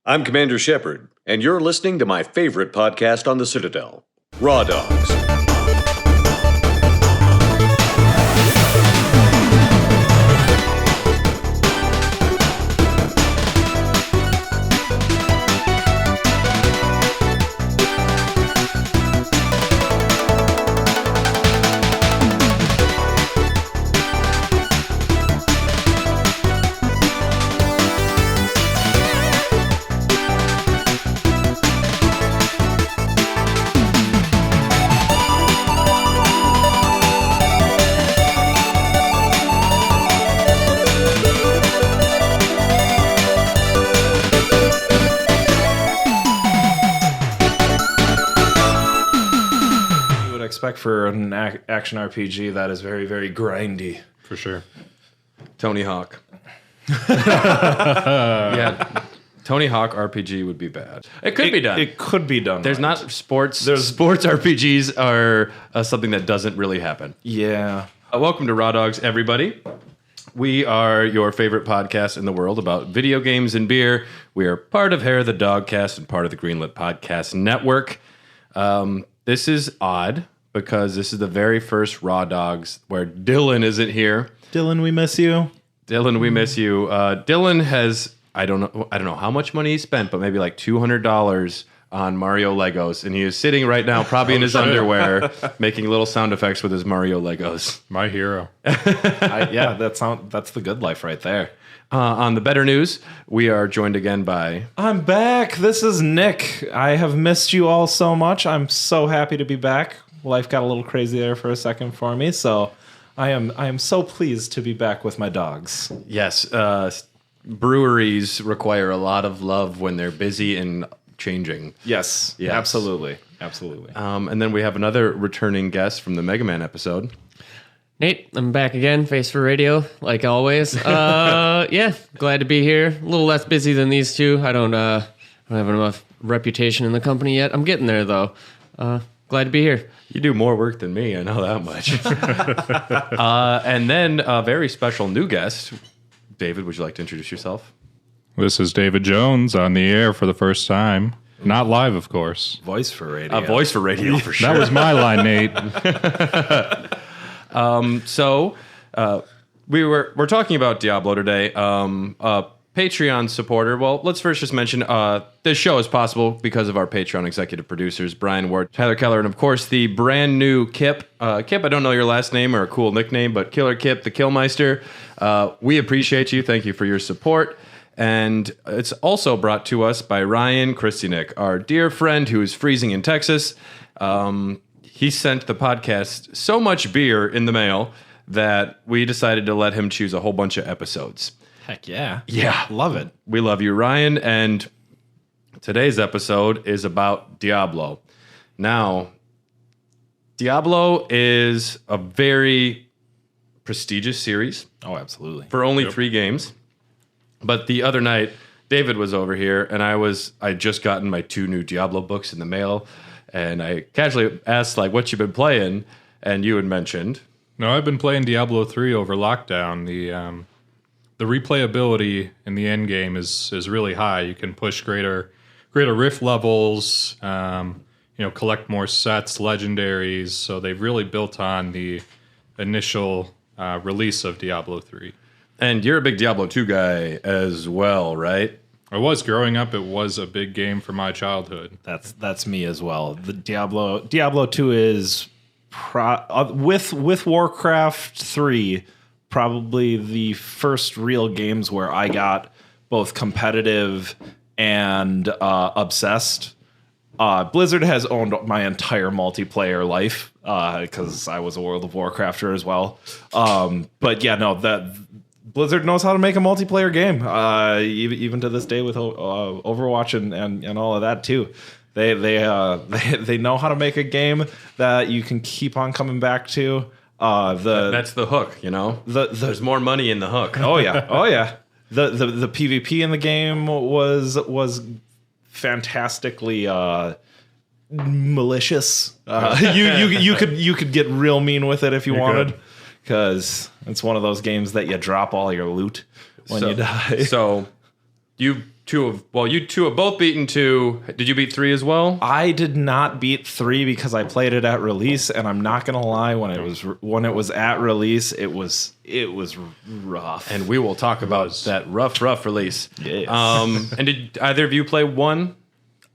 I'm Commander Shepard, and you're listening to my favorite podcast on the Citadel, Raw Dogs. Expect for an action RPG that is very, very grindy. For sure. Tony Hawk. Yeah, Tony Hawk RPG would be bad. It could be done. It could be done. There's right. not sports. Sports RPGs are something that doesn't really happen. Yeah. Welcome to Raw Dogs, everybody. We are your favorite podcast in the world about video games and beer. We are part of Hair of the Dogcast and part of the Greenlit Podcast Network. This is odd, because this is the very first Raw Dogs where Dylan isn't here. Dylan, we miss you. Dylan, we miss you. Dylan has, I don't know how much money he spent, but maybe like $200 on Mario Legos. And he is sitting right now, probably in his underwear, making little sound effects with his Mario Legos. My hero. Yeah, that's the good life right there. On the better news, we are joined again by... I'm back. This is Nick. I have missed you all so much. I'm so happy to be back. Life got a little crazy there for a second for me, so I am so pleased to be back with my dogs. Yes, breweries require a lot of love when they're busy and changing. Yes. Absolutely. And then we have another returning guest from the Mega Man episode. Nate, I'm back again, Face for Radio, like always. Yeah, glad to be here. A little less busy than these two. I don't have enough reputation in the company yet. I'm getting there, though. Glad to be here. You do more work than me, I know that much. And then a very special new guest. David, would you like to introduce yourself? This is David Jones on the air for the first time. Not live, of course. Voice for radio. A voice for radio, for sure. That was my line, Nate. We're talking about Diablo today. Patreon supporter. Well, let's first just mention this show is possible because of our Patreon executive producers, Brian Ward, Tyler Keller, and of course the brand new Kip. Kip, I don't know your last name or a cool nickname, but Killer Kip, the Killmeister. We appreciate you. Thank you for your support. And it's also brought to us by Ryan Christianick, our dear friend who is freezing in Texas. He sent the podcast so much beer in the mail that we decided to let him choose a whole bunch of episodes. Heck yeah. Yeah. Love it. We love you, Ryan. And today's episode is about Diablo. Now, Diablo is a very prestigious series. Oh, absolutely. For only 3 games. But the other night, David was over here, and I'd just gotten my 2 new Diablo books in the mail. And I casually asked, like, what you've been playing, and you had mentioned. No, I've been playing Diablo 3 over lockdown. The replayability in the end game is really high. You can push greater rift levels, collect more sets, legendaries. So they've really built on the initial release of Diablo 3. And you're a big Diablo 2 guy as well, right? I was growing up. It was a big game for my childhood. That's me as well. The Diablo 2 is with Warcraft 3 probably the first real games where I got both competitive and obsessed. Blizzard has owned my entire multiplayer life because I was a World of Warcrafter as well. But yeah, no, that Blizzard knows how to make a multiplayer game, even to this day with Overwatch and all of that too. They know how to make a game that you can keep on coming back to. That's the hook, you know. There's more money in the hook. Oh yeah. The PvP in the game was fantastically malicious. You could get real mean with it if you wanted, because it's one of those games that you drop all your loot when you die. So you you two have both beaten 2. Did you beat 3 as well? I did not beat 3 because I played it at release, and I'm not gonna lie. When it was at release, it was rough. And we will talk about that rough release. Yes. And did either of you play 1?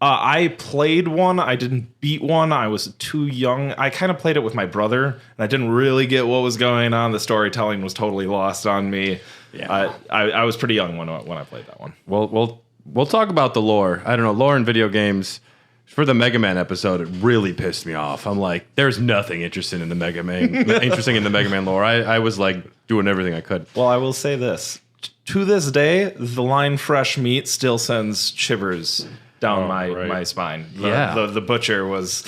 I played 1. I didn't beat 1. I was too young. I kind of played it with my brother, and I didn't really get what was going on. The storytelling was totally lost on me. Yeah. I was pretty young when I played that one. We'll talk about the lore. I don't know, lore in video games. For the Mega Man episode, it really pissed me off. I'm like, there's nothing interesting in the Mega Man lore. I was like doing everything I could. Well, I will say this. To this day, the line fresh meat still sends shivers down my spine. The butcher was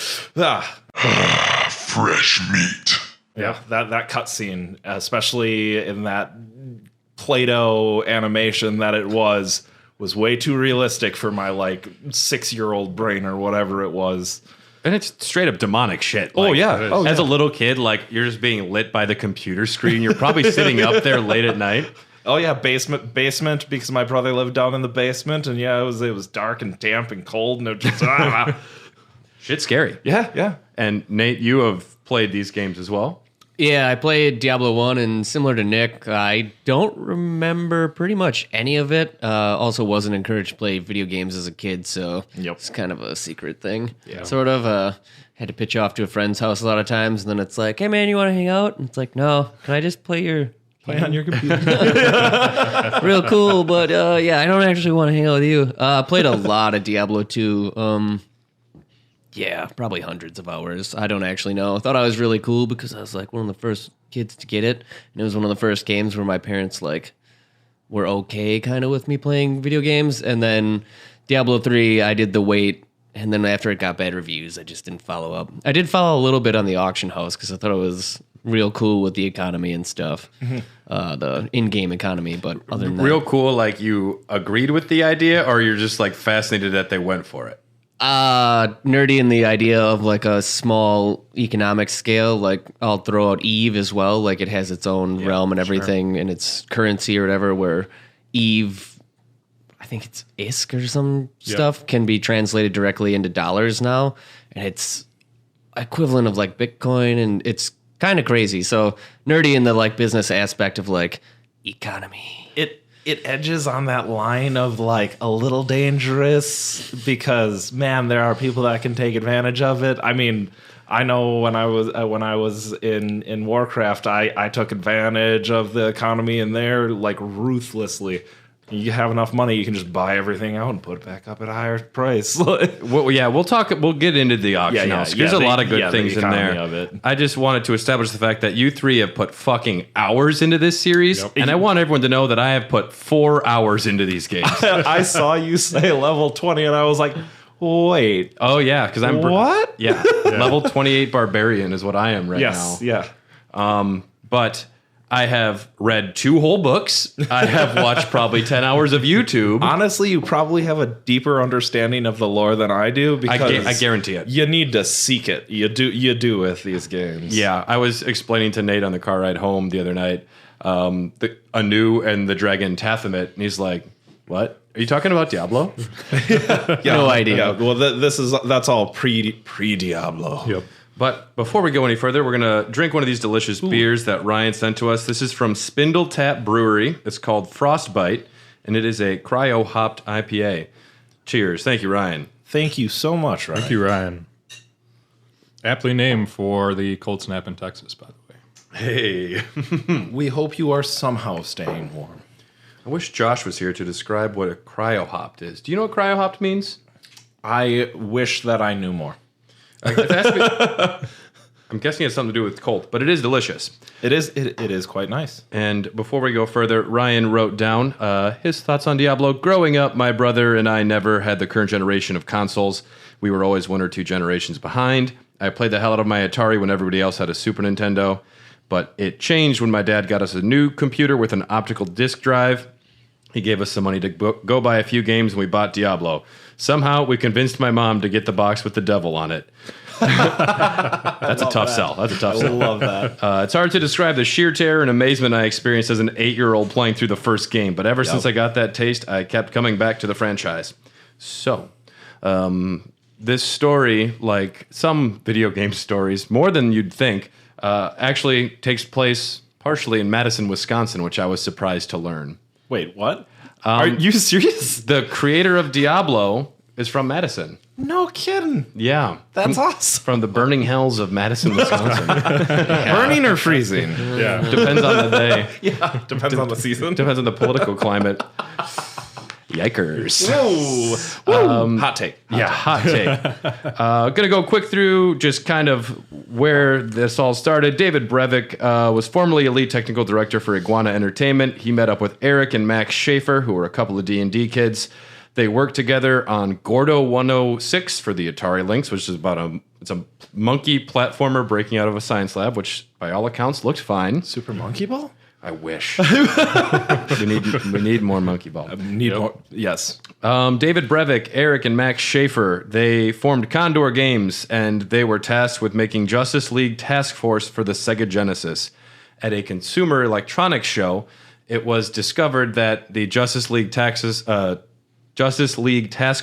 Fresh meat. Yeah, that cutscene, especially in that Play-Doh animation that it was way too realistic for my 6-year-old brain or whatever it was. And it's straight up demonic shit. Oh, Like, yeah. Oh, as yeah. a little kid, you're just being lit by the computer screen. You're probably sitting up there late at night. Oh yeah, basement because my brother lived down in the basement, and yeah, it was dark and damp and cold, and it just Shit's scary. yeah. And Nate, you have played these games as well. Yeah, I played Diablo 1, and similar to Nick, I don't remember pretty much any of it. Also wasn't encouraged to play video games as a kid, so it's kind of a secret thing. Yeah. Sort of. Had to pitch off to a friend's house a lot of times, and then it's like, hey man, you want to hang out? And it's like, no, can I just play on your computer? Real cool, but yeah, I don't actually want to hang out with you. Played a lot of Diablo 2. Yeah, probably hundreds of hours. I don't actually know. I thought I was really cool because I was like one of the first kids to get it. And it was one of the first games where my parents were okay kind of with me playing video games. And then Diablo 3, I did the wait. And then after it got bad reviews, I just didn't follow up. I did follow a little bit on the auction house because I thought it was real cool with the economy and stuff. The in-game economy. But other than that, Real cool, you agreed with the idea, or you're just fascinated that they went for it? nerdy in the idea of a small economic scale. I'll throw out Eve as well. It has its own realm and everything and its currency or whatever, where Eve, I think it's ISK or some stuff, can be translated directly into dollars now. And it's equivalent of Bitcoin, and it's kind of crazy. So nerdy in the business aspect of economy. It edges on that line of a little dangerous, because man, there are people that can take advantage of it. I mean, I know when I was in Warcraft, I took advantage of the economy in there ruthlessly. You have enough money, you can just buy everything out and put it back up at a higher price. Well, yeah, we'll get into the auction house. There's a lot of good things in there. Of it. I just wanted to establish the fact that you three have put fucking hours into this series, and I want everyone to know that I have put 4 hours into these games. I saw you say level 20, and I was like, wait. Oh yeah, because I'm what? Yeah, level 28 barbarian is what I am right now. Yes, yeah. But I have read 2 whole books. I have watched probably 10 hours of YouTube. Honestly, you probably have a deeper understanding of the lore than I do, because I guarantee it. You need to seek it. You do with these games. Yeah, I was explaining to Nate on the car ride home the other night, Anu and the dragon Tathamet, and he's like, "What? Are you talking about Diablo?" No idea. Yeah, well, that's all pre-Diablo. Yep. But before we go any further, we're going to drink one of these delicious beers that Ryan sent to us. This is from Spindle Tap Brewery. It's called Frostbite, and it is a cryo-hopped IPA. Cheers. Thank you, Ryan. Thank you so much, Ryan. Thank you, Ryan. Aptly named for the cold snap in Texas, by the way. Hey. We hope you are somehow staying warm. I wish Josh was here to describe what a cryo-hopped is. Do you know what cryo-hopped means? I wish that I knew more. I'm guessing it has something to do with cold, but it is delicious. It is quite nice. And before we go further, Ryan wrote down his thoughts on Diablo. Growing up, my brother and I never had the current generation of consoles. We were always 1 or 2 generations behind. I played the hell out of my Atari when everybody else had a Super Nintendo, but it changed when my dad got us a new computer with an optical disc drive. He gave us some money to go buy a few games, and we bought Diablo. Somehow, we convinced my mom to get the box with the devil on it. That's a tough sell. That's a tough I sell. love that. It's hard to describe the sheer terror and amazement I experienced as an 8-year-old playing through the first game, but ever since I got that taste, I kept coming back to the franchise. So, this story, like some video game stories, more than you'd think, actually takes place partially in Madison, Wisconsin, which I was surprised to learn. Wait, what? Are you serious? The creator of Diablo is from Madison. No kidding. Yeah. That's awesome. From the burning hells of Madison, Wisconsin. Burning or freezing? Yeah. Depends on the day. Yeah, depends on the season. Depends on the political climate. Yikers. Whoa. Hot take. Hot take. Gonna go quick through just kind of where this all started. David Brevik was formerly a lead technical director for Iguana Entertainment. He met up with Eric and Max Schaefer, who were a couple of D&D kids. They worked together on Gordo 106 for the Atari Lynx, which is about a monkey platformer breaking out of a science lab, which by all accounts looked fine. Super Monkey Ball? I wish. we need more Monkey Ball. More. Yes. David Brevik, Eric, and Max Schaefer, they formed Condor Games, and they were tasked with making Justice League Task Force for the Sega Genesis. At a Consumer Electronics show, it was discovered that the Justice League Task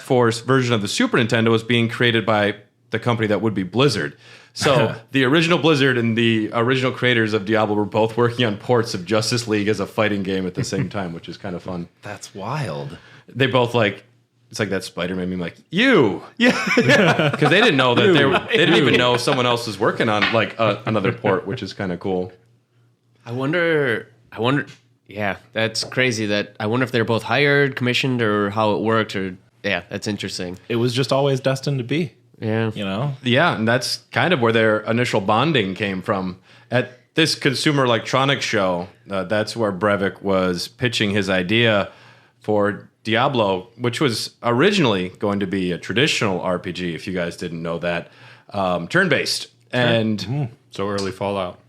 Force version of the Super Nintendo was being created by the company that would be Blizzard. So the original Blizzard and the original creators of Diablo were both working on ports of Justice League as a fighting game at the same time, which is kind of fun. That's wild. They both it's like that Spider-Man meme, like, you! Yeah. Because they didn't know that they didn't even know someone else was working on another port, which is kind of cool. I wonder. Yeah, that's crazy. I wonder if they're both hired, commissioned, or how it worked. Or yeah, that's interesting. It was just always destined to be. Yeah, You know? Yeah, and that's kind of where their initial bonding came from. At this Consumer Electronics show, that's where Brevik was pitching his idea for Diablo, which was originally going to be a traditional RPG, if you guys didn't know that, turn-based. And So early Fallout.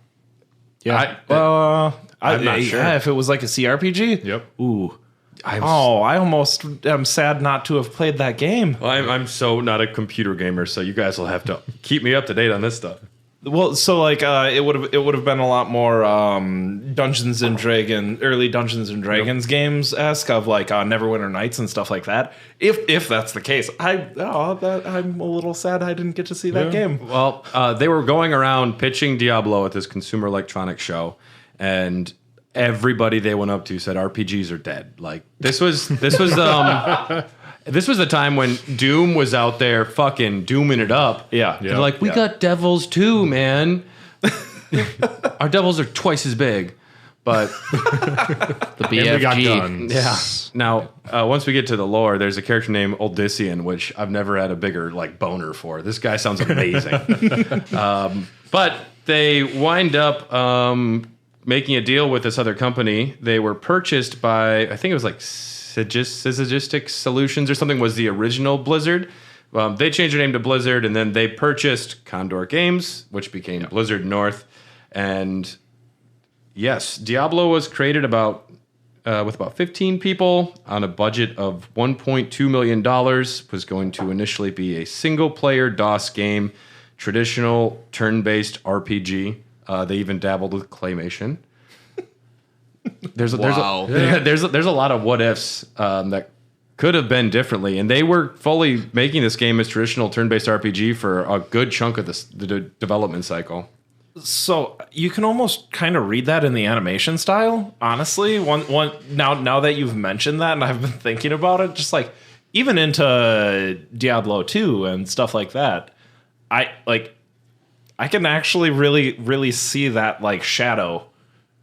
Yeah. I'm not sure. Yeah, if it was like a CRPG? Yep. Ooh. I almost am sad not to have played that game. I'm so not a computer gamer, so you guys will have to keep me up to date on this stuff. Well, so like it would have been a lot more early Dungeons and Dragons games esque of like Neverwinter Nights and stuff like that. If that's the case, I'm a little sad I didn't get to see that game. Well, they were going around pitching Diablo at this Consumer Electronics show, and everybody they went up to said RPGs are dead. Like this was this was the time when Doom was out there fucking dooming it up. Yeah. They're like, we got devils too, man. Our devils are twice as big, but the BFG. And we got guns. yeah. Now, once we get to the lore, there's a character named Odyssean, which I've never had a bigger like boner for. This guy sounds amazing. But they wind up making a deal with this other company. They were purchased by, I think it was like Syzygistic Solutions or something was the original Blizzard. They changed their name to Blizzard, and then they purchased Condor Games, which became Blizzard North. And yes, Diablo was created with about 15 people on a budget of $1.2 million. Was going to initially be a single-player DOS game, traditional turn-based RPG. They even dabbled with claymation. There's a lot of what ifs that could have been differently, and they were fully making this game as traditional turn-based RPG for a good chunk of the development cycle. So you can almost kind of read that in the animation style, honestly. Now that you've mentioned that, and I've been thinking about it, just like even into Diablo 2 and stuff like that, I can actually really see that like shadow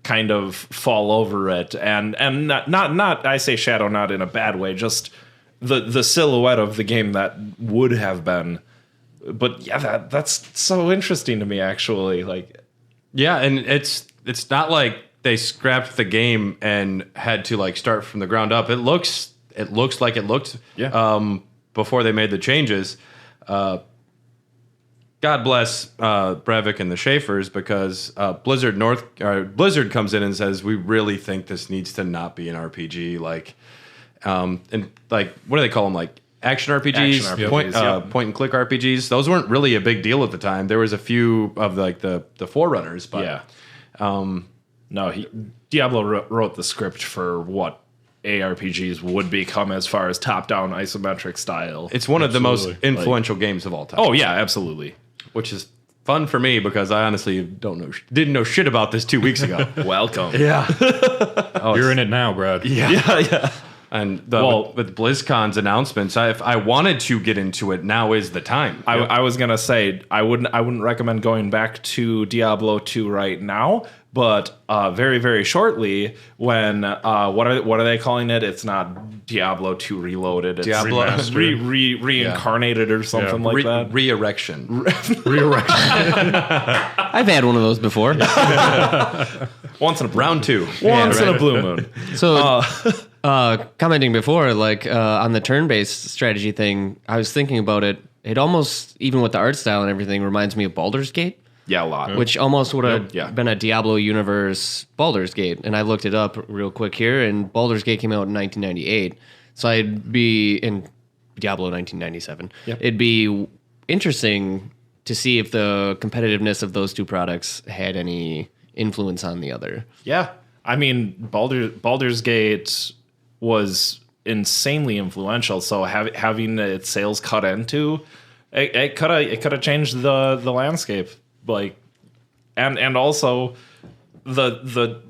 kind of fall over it, and not I say shadow not in a bad way, just the silhouette of the game that would have been. But yeah, that's so interesting to me actually. Like, yeah, and it's not like they scrapped the game and had to like start from the ground up. It looks like it looked before they made the changes. God bless Brevik and the Schaefers, because Blizzard comes in and says, we really think this needs to not be an RPG. Like, and like, what do they call them? Like action RPGs, Action RPGs, point and click RPGs. Those weren't really a big deal at the time. There was a few of like the forerunners, but No, Diablo wrote the script for what ARPGs would become as far as top-down isometric style. it's one of the most influential games of all time. Oh yeah, absolutely. Which is fun for me because I honestly didn't know shit about this 2 weeks ago. Welcome. Yeah. You're in it now, Brad. Yeah. And Well- with BlizzCon's announcements, if I wanted to get into it, now is the time. I was gonna say I wouldn't recommend going back to Diablo 2 right now, but very very shortly when what are they calling it? It's not Diablo 2 Reloaded. It's Diablo- reincarnated or something like that. Re-erection. I've had one of those before. Once in a Round 2. once in a blue moon. So, commenting before, like on the turn-based strategy thing, I was thinking about it. It almost, even with the art style and everything, reminds me of Baldur's Gate, Yeah, a lot. which almost would have Yeah. been a Diablo universe Baldur's Gate. And I looked it up real quick here, and Baldur's Gate came out in 1998. So I'd be in Diablo 1997. It'd be interesting to see if the competitiveness of those two products had any influence on the other. Yeah, I mean Baldur's Gate was insanely influential. So having its sales cut into it could have changed the landscape. Like, and also the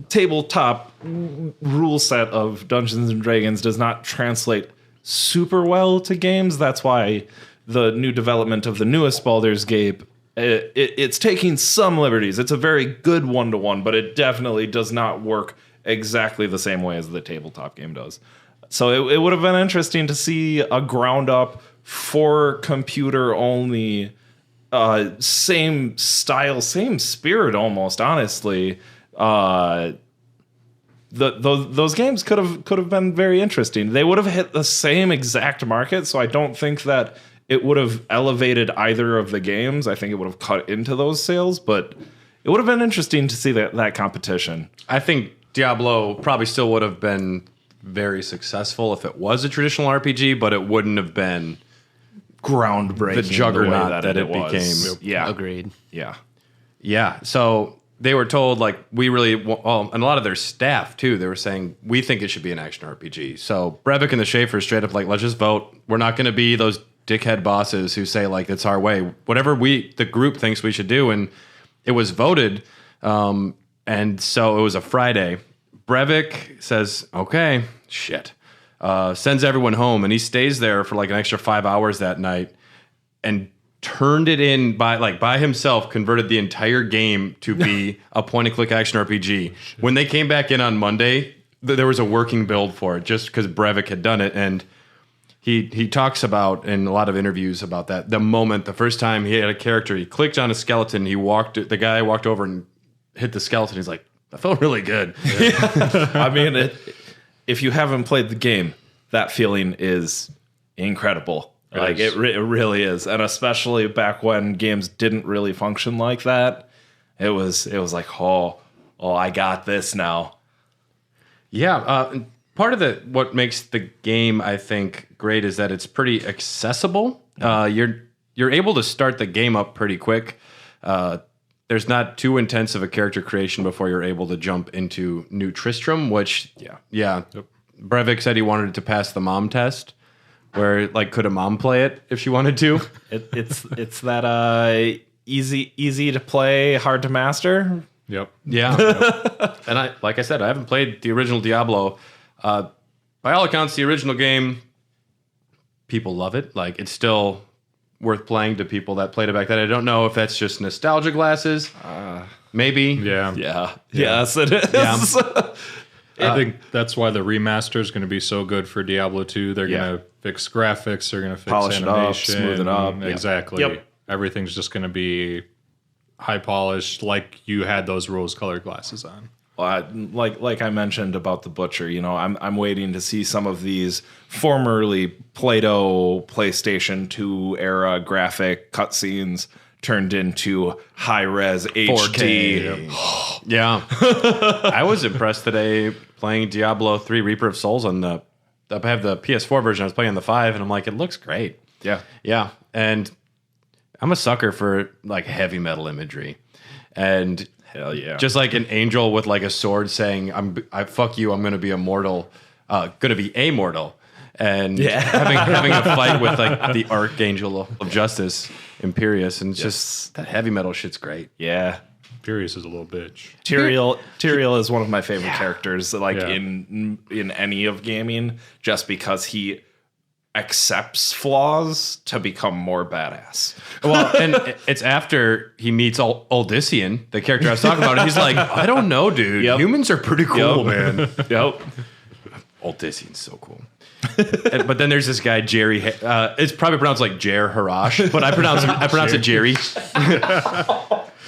tabletop rule set of Dungeons and Dragons does not translate super well to games. That's why the new development of the newest Baldur's Gate, it's taking some liberties. It's a very good one-to-one, but it definitely does not work exactly the same way as the tabletop game does. So it would have been interesting to see a ground-up for computer-only, same style, same spirit almost, honestly. Those games could have been very interesting. They would have hit the same exact market, so I don't think that it would have elevated either of the games. I think it would have cut into those sales, but it would have been interesting to see that competition. I think Diablo probably still would have been very successful if it was a traditional RPG, but it wouldn't have been Groundbreaking. the juggernaut way that it was. became. Yeah, Agreed. yeah. Yeah. So they were told, like, we really, well, and a lot of their staff, too, they were saying, we think it should be an action RPG. So Brevik and the Schaefer straight up, like, let's just vote. We're not going to be those dickhead bosses who say, like, it's our way. Whatever the group thinks we should do. And it was voted. And so it was a Friday. Brevik says, okay, shit. Sends everyone home. And he stays there for, like, an extra 5 hours that night and turned it in by himself, converted the entire game to be a point-and-click action RPG. When they came back in on Monday, there was a working build for it just because Brevik had done it. And he talks about in a lot of interviews about that. The first time he had a character, he clicked on a skeleton, the guy walked over and hit the skeleton. He's like, that felt really good. I mean, if you haven't played the game, that feeling is incredible. Like it really is, and especially back when games didn't really function like that, it was like, oh, I got this now. Yeah, part of what makes the game, I think, great is that it's pretty accessible. You're able to start the game up pretty quick. There's not too intense of a character creation before you're able to jump into New Tristram, which Brevik said he wanted it to pass the mom test. Where, like, could a mom play it if she wanted to? It's that easy to play, hard to master. Yep. Yeah. And like I said, I haven't played the original Diablo. By all accounts, the original game, people love it. Like, it's still worth playing to people that played it back then. I don't know if that's just nostalgia glasses. Maybe. Yeah. Yeah. Yes, it is. Yeah. I think that's why the remaster is going to be so good for Diablo 2. They're going to fix graphics. They're going to fix Polish it up, animation. smooth it up. Yeah. Exactly. Yep. Everything's just going to be high polished, like you had those rose-colored glasses on. Like I mentioned about the Butcher, I'm waiting to see some of these formerly Play-Doh PlayStation 2 era graphic cutscenes turned into high-res HD. 4K. Yeah. I was impressed today playing Diablo 3 Reaper of Souls on the have the PS4 version. I was playing on the 5, and I'm like, it looks great. Yeah. Yeah, and I'm a sucker for like heavy metal imagery, and Hell yeah. just like an angel with like a sword saying, I fuck you, I'm gonna be immortal, gonna be amortal. And having a fight with like the Archangel of Justice, Imperius, and just that heavy metal shit's great. Yeah. Furious is a little bitch. Tyrael is one of my favorite characters, like Yeah. in any of gaming, just because he accepts flaws to become more badass. Well, and it's after he meets Odyssean, the character I was talking about, and he's like, I don't know, dude. Yep. Humans are pretty cool, Yep. man. Yep. Odyssean's so cool. But then there's this guy Jerry. It's probably pronounced like Jer Harash, but I pronounce it Jerry.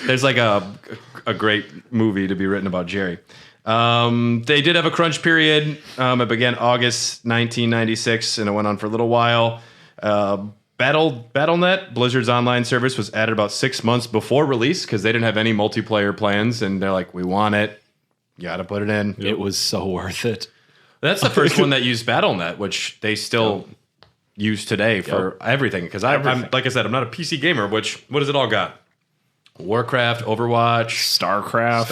There's like a great movie to be written about Jerry. They did have a crunch period. It began August 1996, and it went on for a little while. Battle.net, Blizzard's online service, was added about 6 months before release because they didn't have any multiplayer plans, and they're like, we want it. You got to put it in. It was so worth it. That's the first one that used Battle.net, which they still use today for everything. Because I'm, like I said, I'm not a PC gamer. What does it all got? Warcraft, Overwatch, StarCraft,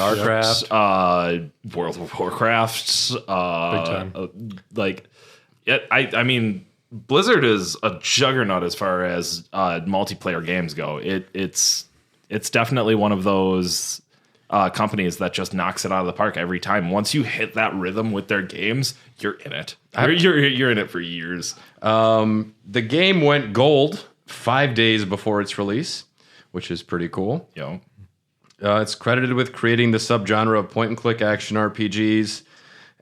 World of Warcraft, Big time. I mean, Blizzard is a juggernaut as far as multiplayer games go. It's definitely one of those companies that just knocks it out of the park every time. Once you hit that rhythm with their games, you're in it. You're in it for years. The game went gold 5 days before its release, which is pretty cool. You know, It's credited with creating the subgenre of point-and-click action RPGs,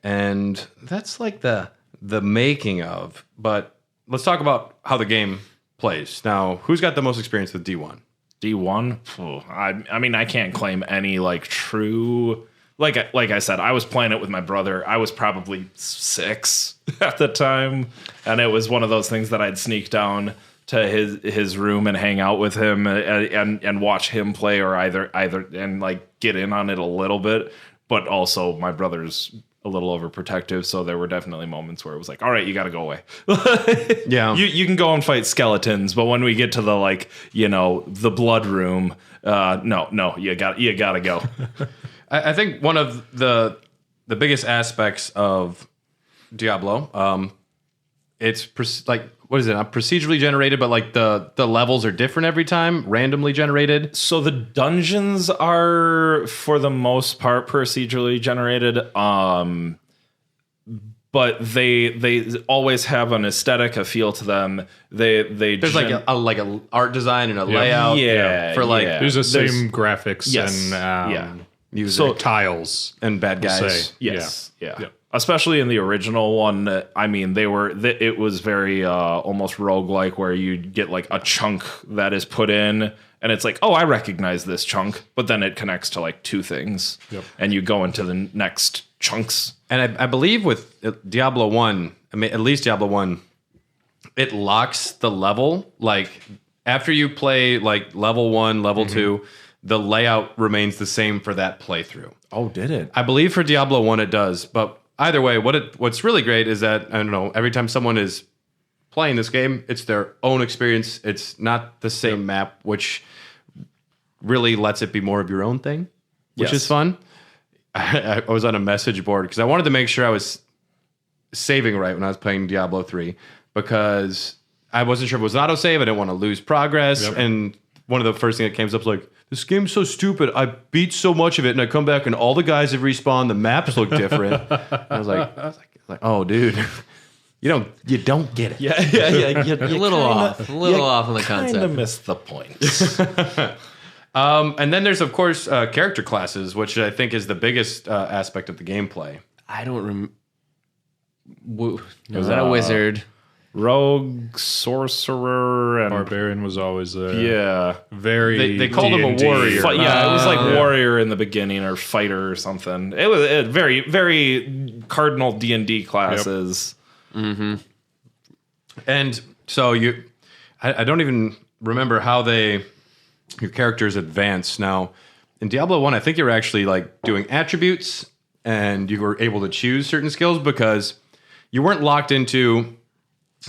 and that's like the making of. But let's talk about how the game plays. Now, who's got the most experience with D1? D1. I mean, I can't claim any like true. Like I said, I was playing it with my brother. I was probably 6 at the time, and it was one of those things that I'd sneak down to his room and hang out with him and watch him play, or either and like get in on it a little bit. But also, my brother's a little overprotective, so there were definitely moments where it was like, all right, you got to go away. Yeah. You can go and fight skeletons, but when we get to the the blood room, no, you got to go. I think one of the biggest aspects of Diablo, it's what is it? Not procedurally generated, but like the levels are different every time, randomly generated. So the dungeons are, for the most part, procedurally generated. But they always have an aesthetic, a feel to them. There's like a art design and a layout. There's the same graphics and music, tiles and bad guys. Yes. Yeah. Especially in the original one, I mean, it was very almost roguelike, where you get like a chunk that is put in, and it's like, oh, I recognize this chunk, but then it connects to like 2 things, and you go into the next chunks. And I believe with Diablo 1, I mean, at least Diablo 1, it locks the level. Like, after you play like level 1, level 2, the layout remains the same for that playthrough. Oh, did it? I believe for Diablo 1 it does, but either way, what's really great is that, I don't know, every time someone is playing this game, it's their own experience. It's not the same map, which really lets it be more of your own thing, which is fun. I was on a message board because I wanted to make sure I was saving right when I was playing Diablo 3, because I wasn't sure if it was an autosave. I didn't want to lose progress. And one of the first things that came up was like, this game's so stupid. I beat so much of it, and I come back and all the guys have respawned. The maps look different. I was like, oh, dude, you don't get it. Yeah. A little off on the concept. Kind of missed the point. And then there's, of course, character classes, which I think is the biggest aspect of the gameplay. I don't remember. Was that a wizard? Rogue, sorcerer, and Barbarian was always there. Yeah. Very. They called him a warrior. It was like warrior in the beginning, or fighter or something. It was very, very cardinal D&D classes. And so I don't even remember how your characters advance. Now, in Diablo 1, I think you were actually like doing attributes, and you were able to choose certain skills, because you weren't locked into,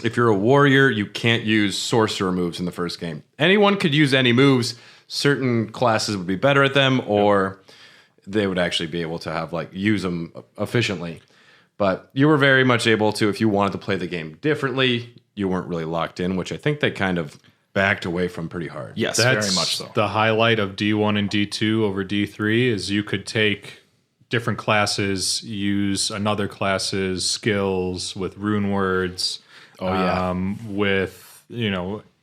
if you're a warrior, you can't use sorcerer moves in the first game. Anyone could use any moves. Certain classes would be better at them, or they would actually be able to have like use them efficiently. But you were very much able to, if you wanted to play the game differently, you weren't really locked in, which I think they kind of backed away from pretty hard. Yes, That's very much so. the highlight of D1 and D2 over D3 is you could take different classes, use another class's skills with rune words. With,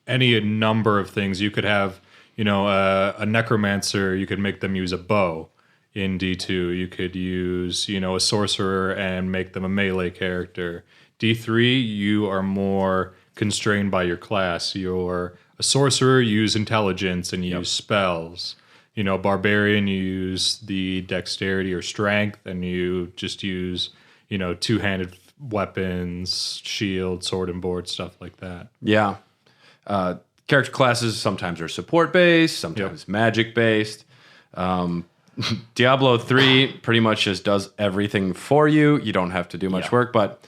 any number of things. You could have, a necromancer, you could make them use a bow in D2. You could use, a sorcerer and make them a melee character. D3, you are more constrained by your class. You're a sorcerer, you use intelligence and you use spells. Barbarian, you use the dexterity or strength, and you just use, two-handed weapons, shield, sword and board, stuff like that. Yeah. Character classes sometimes are support-based, sometimes magic-based. Diablo 3 pretty much just does everything for you. You don't have to do much work, but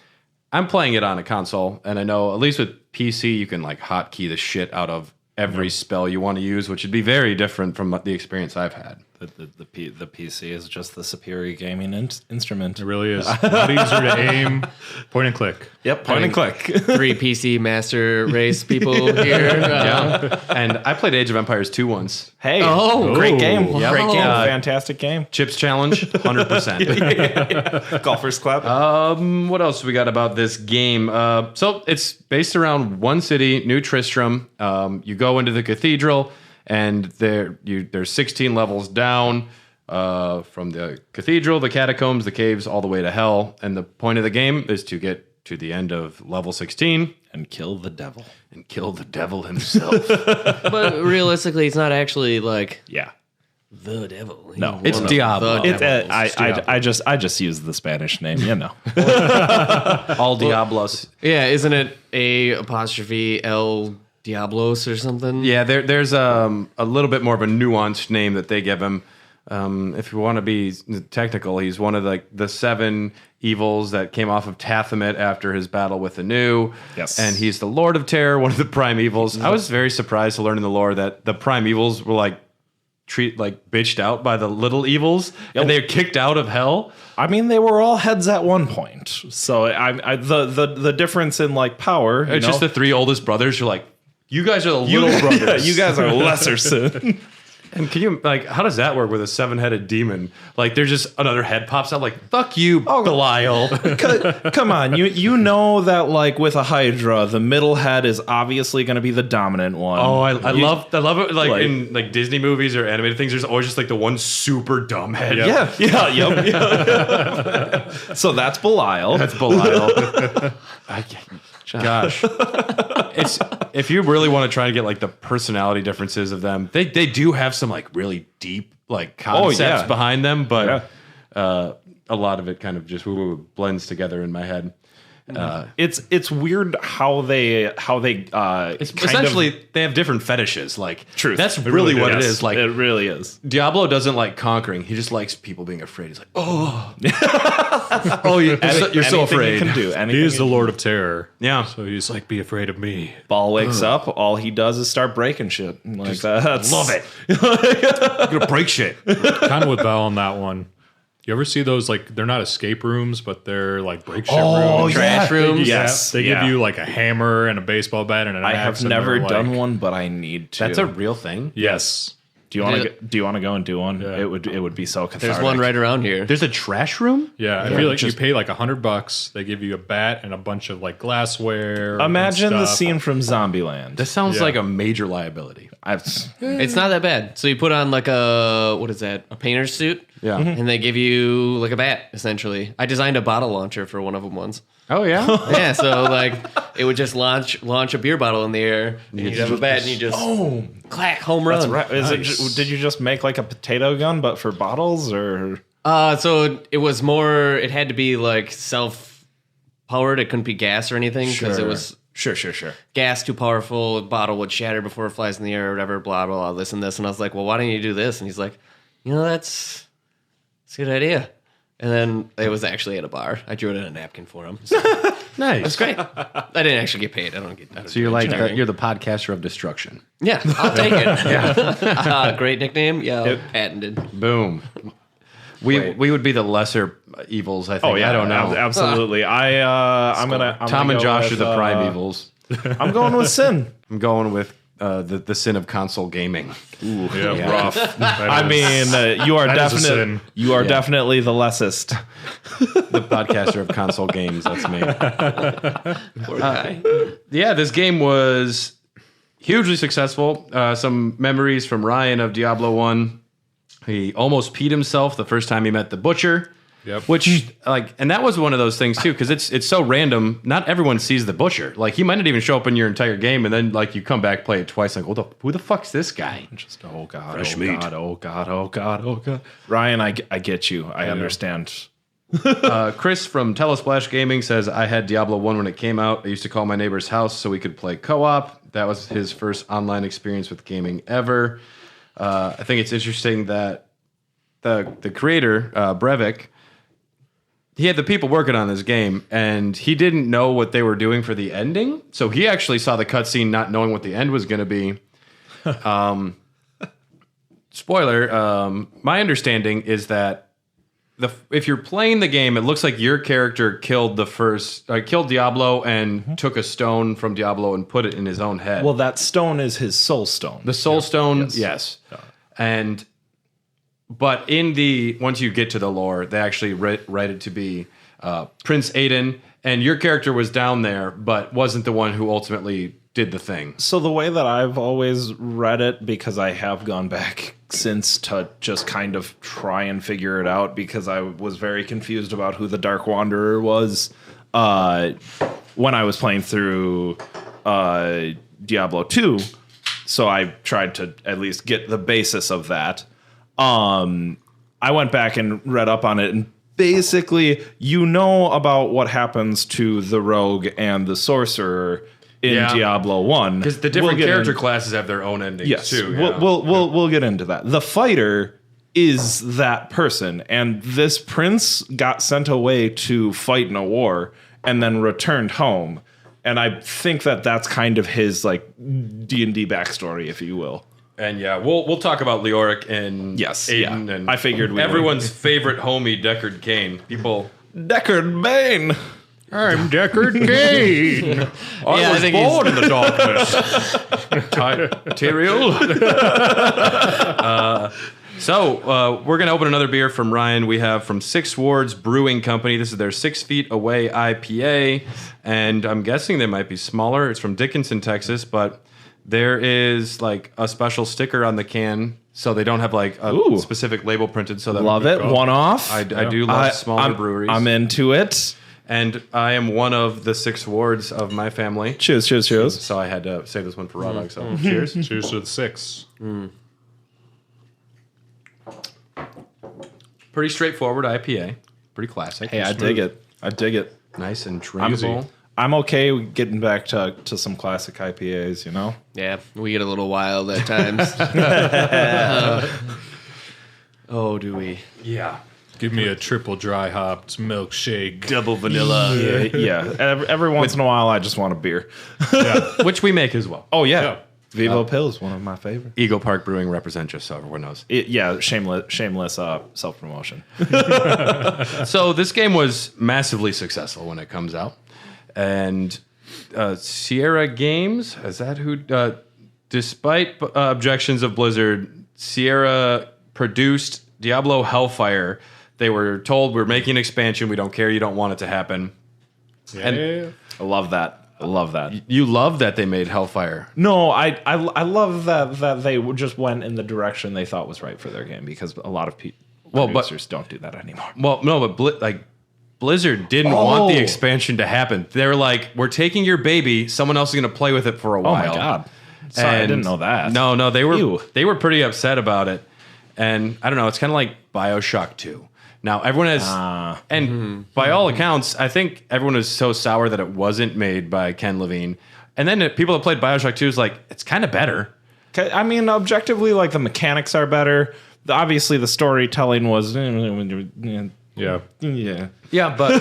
I'm playing it on a console, and I know at least with PC, you can like hotkey the shit out of every spell you want to use, which would be very different from the experience I've had. The PC is just the superior gaming instrument. It really is. A lot easier to aim, point and click. Yep, point and click. 3 PC master race people here. Yeah. And I played Age of Empires 2 once. Hey, Oh. great game. Wow. Great game. Fantastic game. Chips challenge, 100%. Golfers Club. What else we got about this game? So it's based around one city, New Tristram. You go into the cathedral, and there's 16 levels down from the cathedral, the catacombs, the caves, all the way to hell. And the point of the game is to get to the end of level 16 and kill the devil. and kill the devil himself. But realistically, it's not actually like Yeah. the devil. No, It's Well, Diablo. the It's devil. I just use the Spanish name, All Diablos. Yeah, isn't it A apostrophe L Diablos or something? Yeah, there's a little bit more of a nuanced name that they give him. If you want to be technical, he's one of the 7 evils that came off of Tathamet after his battle with Anu. Yes. And he's the Lord of Terror, one of the prime evils. I was very surprised to learn in the lore that the prime evils were bitched out by the little evils, and they're kicked out of hell. I mean, they were all heads at one point. So the difference in like power. It's just the 3 oldest brothers. You're like, you guys are the little Yeah, brothers. you guys are lesser sin. And can you how does that work with a 7-headed demon? Like, there's just another head pops out. Like, fuck you, Belial. Come on, you know that like with a Hydra, the middle head is obviously going to be the dominant one. Oh, I love it. Like in like Disney movies or animated things, there's always just like the one super dumb head. Yeah. So that's Belial. That's Belial. Gosh, it's if you really want to try to get like the personality differences of them, they do have some like really deep like concepts behind them, but a lot of it kind of just blends together in my head. It's weird how they Essentially they have different fetishes. Like, Truth. That's really what it is. Like, it really is. Diablo doesn't like conquering. He just likes people being afraid. He's like, oh, you're so afraid. You can do He anything. is the Lord of Terror. Yeah. So he's like, be afraid of me. Ball wakes up. All he does is start breaking shit. Like that's Love it. You're gonna break shit. Kind of with Bell on that one. You ever see those, like, they're not escape rooms, but they're like break shit rooms? Trash rooms. Yes. They give you like a hammer and a baseball bat and an I axe. have and never they're done like- one, but I need to. That's a real thing. Yes. Do you want to go and do one? It would be so cathartic. There's one right around here. There's a trash room. Yeah, I feel like you pay like $100. They give you a bat and a bunch of like glassware. and Imagine the stuff. scene from Zombieland. This sounds Yeah. like a major liability. It's not that bad. So you put on like a painter's suit. Yeah. And they give you like a bat, essentially. I designed a bottle launcher for one of them once. Oh yeah. Yeah, so like it would just launch a beer bottle in the air, and you'd have a bat, and you just clack, home run. That's right. Did you just make like a potato gun, but for bottles, or? So it was more. It had to be like self-powered. It couldn't be gas or anything because it was Sure. gas too powerful. A bottle would shatter before it flies in the air or whatever. Blah blah blah. This and this. And I was like, well, why don't you do this? And he's like, that's a good idea. And then it was actually at a bar. I drew it in a napkin for him. So Nice. it's great. I didn't actually get paid. I don't So you're do like engineering. you're the podcaster of destruction. Yeah, I'll take it. Great nickname. Yeah, patented. Boom. We would be the lesser evils. I think. Oh yeah, I don't know. Absolutely. I'm gonna Tom and go Josh with, are the prime evils. I'm going with Sin. I'm going with the sin of console gaming. Yeah, rough. I mean, you are that is a definitely sin. you are definitely the lessest. The podcaster of console games. That's me. Poor guy. Yeah, this game was hugely successful. Some memories from Ryan of Diablo 1. He almost peed himself the first time he met the butcher. Yep. Which, and that was one of those things too, because it's so random. Not everyone sees the butcher. Like, he might not even show up in your entire game, and then you come back, play it twice, like, who the fuck's this guy? Just oh god, Fresh oh meat. god, oh god, oh god, oh god. Ryan, I get you. I understand. Chris from Telesplash Gaming says, I had Diablo 1 when it came out. I used to call my neighbor's house so we could play co-op. That was his first online experience with gaming ever. I think it's interesting that the creator, Brevik, he had the people working on this game, and he didn't know what they were doing for the ending. So he actually saw the cutscene not knowing what the end was going to be. Spoiler, my understanding is that if you're playing the game, it looks like your character killed killed Diablo and took a stone from Diablo and put it in his own head. Well, that stone is his soul stone. The soul stone, yes. But once you get to the lore, they actually write it to be Prince Aiden, and your character was down there, but wasn't the one who ultimately did the thing. So the way that I've always read it, because I have gone back since to just kind of try and figure it out, because I was very confused about who the Dark Wanderer was when I was playing through Diablo 2. So I tried to at least get the basis of that. I went back and read up on it, and basically, about what happens to the rogue and the sorcerer in Diablo 1. Because the different character classes have their own endings too. Yeah. We'll get into that. The fighter is that person, and this prince got sent away to fight in a war and then returned home. And I think that's kind of his D&D backstory, if you will. And we'll talk about Leoric and Aiden and I figured everyone's favorite homie Deckard Cain. People, Deckard Bane. I'm Deckard Cain. I was born in the darkness. Tyrael. So we're going to open another beer from Ryan. We have from Six Wards Brewing Company. This is their 6 Feet Away IPA. And I'm guessing they might be smaller. It's from Dickinson, Texas. But there is a special sticker on the can. So they don't have a specific label printed. So that Love it. One off. I do love smaller breweries. I'm into it. And I am one of the 6 wards of my family. Cheers. So I had to save this one for Raw Dog. So cheers. Cheers to the 6. Pretty straightforward IPA. Pretty classic. Hey, I dig it. Nice and drinkable. I'm okay getting back to some classic IPAs, Yeah, we get a little wild at times. Oh, do we? Yeah. Give me a triple dry hopped milkshake. Double vanilla. Yeah. Every once in a while, I just want a beer. Which we make as well. Oh, yeah. Vivo Pils, one of my favorites. Eagle Park Brewing represents just so everyone knows. Shameless self-promotion. So this game was massively successful when it comes out. And Sierra Games, is that who? Despite objections of Blizzard, Sierra produced Diablo Hellfire. They were told, we're making an expansion. We don't care. You don't want it to happen. Yeah. And I love that. you love that they made Hellfire. No, I love that they just went in the direction they thought was right for their game, because a lot of producers don't do that anymore. Well, no, but Blizzard didn't want the expansion to happen. They were like, we're taking your baby. Someone else is going to play with it for a while. Oh my god! Sorry, I didn't know that. No, they Ew. were pretty upset about it. And I don't know, it's kind of like BioShock 2. Now, everyone has, by all accounts, I think everyone is so sour that it wasn't made by Ken Levine. And then people that played BioShock 2 is like, it's kind of better. I mean, objectively, the mechanics are better. Obviously, the storytelling was Yeah. Yeah. Yeah, but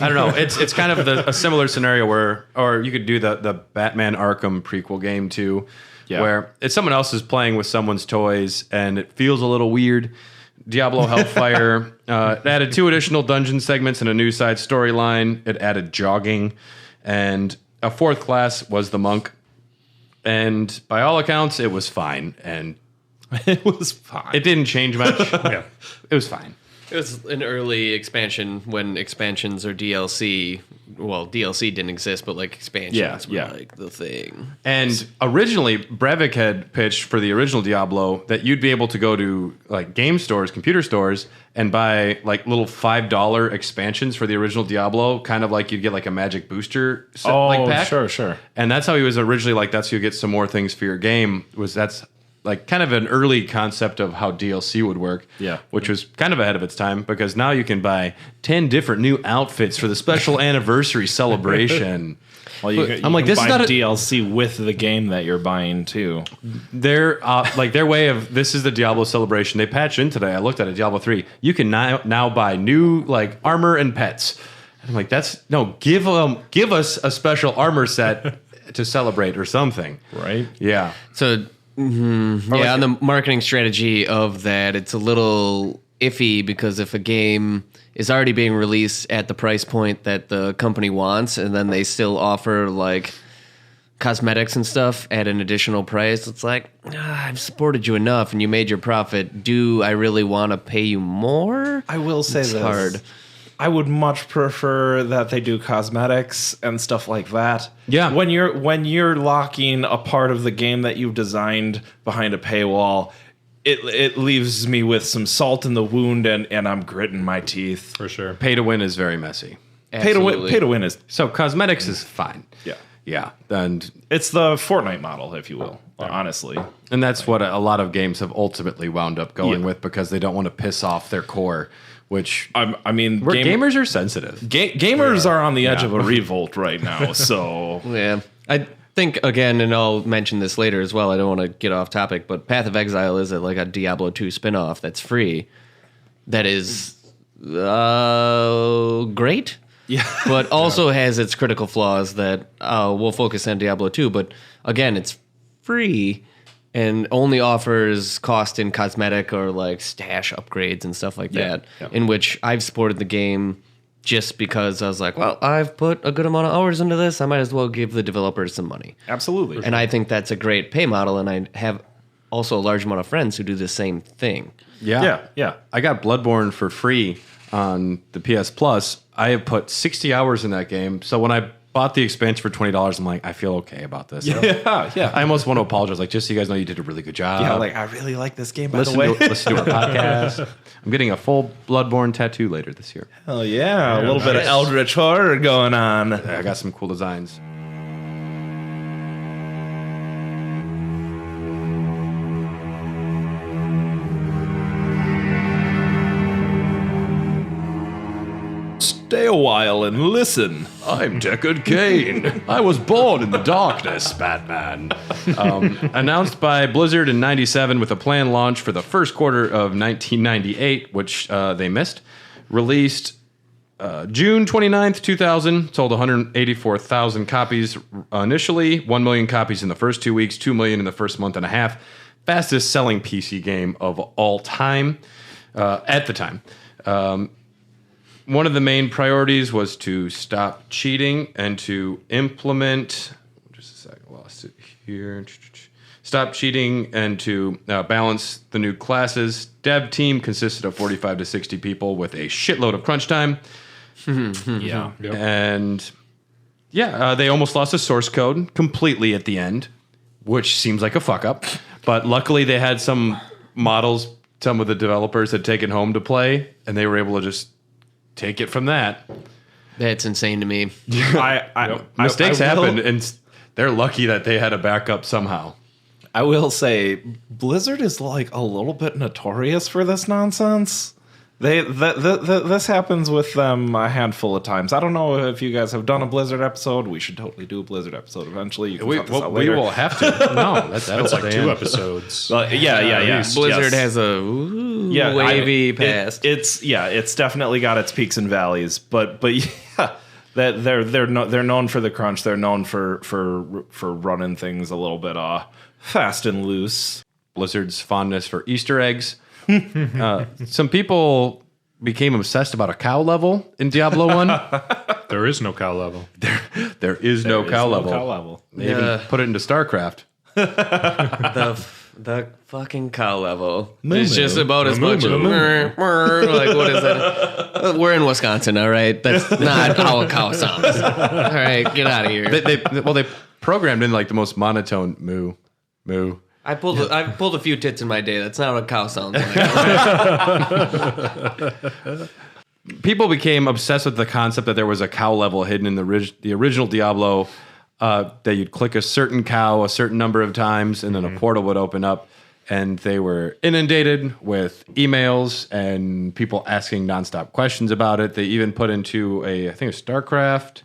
I don't know. It's kind of a similar scenario or you could do the Batman Arkham prequel game too, where it's someone else is playing with someone's toys and it feels a little weird. Diablo Hellfire it added 2 additional dungeon segments and a new side storyline. It added jogging, and a 4th class was the monk. And by all accounts, it was fine. And It was fine. it didn't change much. Yeah. It was fine. It was an early expansion when expansions or DLC. Well, DLC didn't exist, but like expansions were like the thing. And originally, Brevik had pitched for the original Diablo that you'd be able to go to like game stores, computer stores, and buy like little $5 expansions for the original Diablo, kind of like you'd get like a magic booster like pack. Sure. And that's how he was originally like, that's how you get some more things for your game. That's like kind of an early concept of how DLC would work. Yeah. Which was kind of ahead of its time because now you can buy 10 different new outfits for the special anniversary celebration. Well, you I'm like, can this is buy not a- DLC with the game that you're buying too. Their their way of this is the Diablo celebration. They patched in today. I looked at it, Diablo 3. You can now buy new like armor and pets. And I'm like, give us a special armor set to celebrate or something. Right? Yeah. So, on the marketing strategy of that, it's a little iffy because if a game is already being released at the price point that the company wants, and then they still offer like cosmetics and stuff at an additional price, it's like, I've supported you enough and you made your profit. Do I really want to pay you more? I will say It's this. hard. I would much prefer that they do cosmetics and stuff like that. Yeah. When you're locking a part of the game that you've designed behind a paywall, it leaves me with some salt in the wound and I'm gritting my teeth. For sure. Pay to win is very messy. Pay to win is So cosmetics is fine. yeah. Yeah. And It's the Fortnite model, if you will, honestly. that's what a lot of games have ultimately wound up going Yeah. with because they don't want to piss off their core, which I mean, gamers are sensitive. gamers are on the edge of a revolt right now. So Yeah. I think, again, and I'll mention this later as well, I don't want to get off topic, but Path of Exile is like a Diablo 2 spinoff that's free. That is great. yeah, But also has its critical flaws that we'll focus on Diablo 2. But again, it's free and only offers cost in cosmetic or like stash upgrades and stuff like that, in which I've supported the game just because I was like, well, I've put a good amount of hours into this. I might as well give the developers some money. absolutely. And I think that's a great pay model. And I have also a large amount of friends who do the same thing. yeah. I got Bloodborne for free on the PS Plus. I have put 60 hours in that game. So when I bought the expansion for $20, I'm like, I feel okay about this. Yeah. I almost want to apologize. Like, just so you guys know, you did a really good job. Yeah, like I really like this game. By listen, the way, listen to our podcast. I'm getting a full Bloodborne tattoo later this year. hell yeah, a little bit of Eldritch horror going on. I got some cool designs. Stay a while and listen. I'm Deckard Cain. I was born in the darkness, Batman. Announced by Blizzard in 97 with a planned launch for the first quarter of 1998, which they missed. Released June 29th, 2000. Sold 184,000 copies initially. 1 million copies in the first 2 weeks. 2 million in the first month and a half. Fastest selling PC game of all time at the time. One of the main priorities was to stop cheating and to implement. Just a second, I lost it here. Stop cheating and to balance the new classes. Dev team consisted of 45 to 60 people with a shitload of crunch time. Yeah. Yep. And they almost lost the source code completely at the end, which seems like a fuck up. But luckily, they had some models some of the developers had taken home to play, and they were able to just take it from that. That's insane to me. Mistakes happen, and they're lucky that they had a backup somehow. I will say, Blizzard is like a little bit notorious for this nonsense. This happens with them a handful of times. I don't know if you guys have done a Blizzard episode. We should totally do a Blizzard episode eventually. You can cut this out We later. will have to. No, that'll That's like stay 2 in. episodes. Yeah. Blizzard yes. has a wavy past. It's definitely got its peaks and valleys, but yeah, that they're known for the crunch. They're known for running things a little bit fast and loose. Blizzard's fondness for Easter eggs. Some people became obsessed about a cow level in Diablo 1. There is no cow level. There is no cow level. Cow level. They even put it into StarCraft. The fucking cow level is just about as much. Like, what is that? We're in Wisconsin, all right? That's not how a cow sounds. All right, get out of here. They programmed in like the most monotone moo, moo. I pulled a few tits in my day. That's not what a cow sounds like. People became obsessed with the concept that there was a cow level hidden in the original Diablo, that you'd click a certain cow a certain number of times, and then a portal would open up, and they were inundated with emails and people asking nonstop questions about it. They even put into I think StarCraft,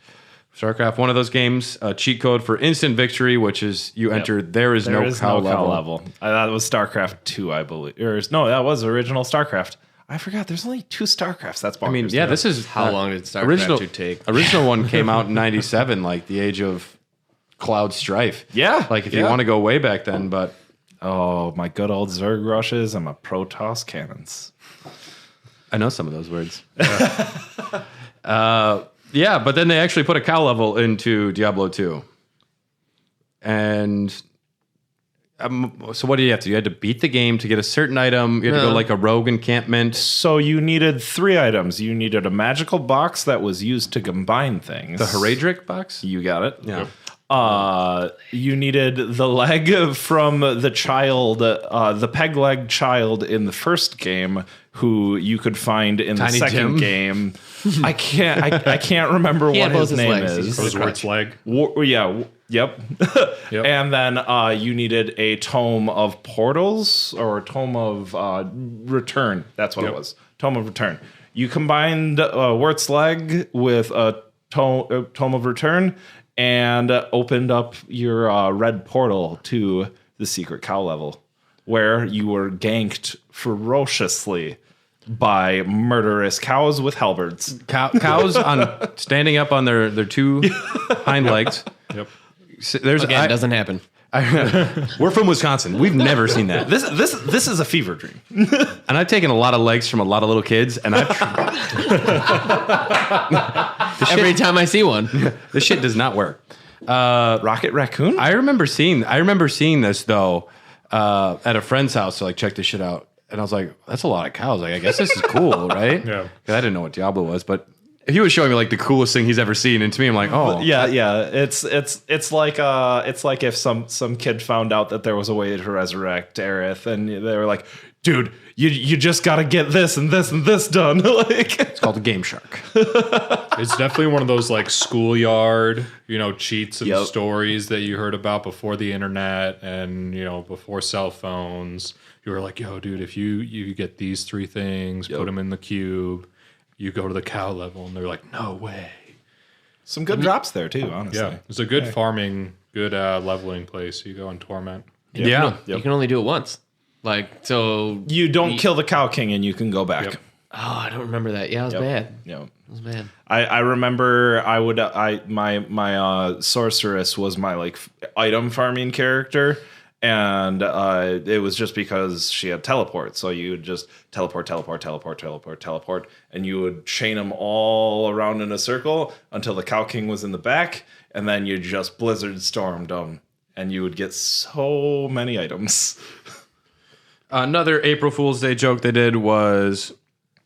one of those games, a cheat code for instant victory, which is you enter there is no cow level. That was StarCraft 2, I believe. That was original StarCraft. I forgot. There's only 2 StarCrafts. That's bonkers. I mean, yeah, this is How long did StarCraft 2 take? Original one came out in '97, like the age of Cloud Strife. Yeah, like if you want to go way back then, but oh, my good old Zerg rushes and my Protoss cannons. I know some of those words. Yeah, but then they actually put a cow level into Diablo 2. And so what do you have to do? You had to beat the game to get a certain item. You had to go like a rogue encampment. So you needed 3 items. You needed a magical box that was used to combine things. The Heredric box? You got it. Yeah. You needed the leg from the child, the peg leg child in the first game, who you could find in Tiny the second Tim. game. I can't remember what his name legs. is. Roseworth's leg. Yep. And then you needed a tome of portals or a tome of return. That's what it was. Tome of return. You combined Wirt's leg with a tome of return and opened up your red portal to the secret cow level, where you were ganked ferociously by murderous cows with halberds. Cows standing up on their 2 hind legs. Yep. Again, it doesn't happen. We're from Wisconsin. We've never seen that. This is a fever dream. And I've taken a lot of legs from a lot of little kids, and Every time I see one. this shit does not work. Rocket Raccoon? I remember seeing this though at a friend's house to like check this shit out, and I was like, "That's a lot of cows." Like, I guess this is cool, right? Yeah. 'Cause I didn't know what Diablo was, but he was showing me like the coolest thing he's ever seen, and to me, I'm like, "Oh, Yeah. It's like if some kid found out that there was a way to resurrect Aerith, and they were like, "Dude, you just got to get this and this and this done." Like, It's called a Game Shark." It's definitely one of those like schoolyard, cheats and stories that you heard about before the internet and, before cell phones. You were like, yo, dude, if you get these 3 things, put them in the cube, you go to the cow level. And they're like, no way. some good drops there too, honestly. Yeah. It's a good farming, good leveling place. You go in Torment. Yeah. You can only do it once. So You don't kill the Cow King and you can go back. Yep. Oh, I don't remember that. Yeah, it was bad. Yep. It was bad. I remember my sorceress was my item farming character, and it was just because she had teleport. So you would just teleport, and you would chain them all around in a circle until the Cow King was in the back, and then you just Blizzard stormed them, and you would get so many items. Another April Fool's Day joke they did was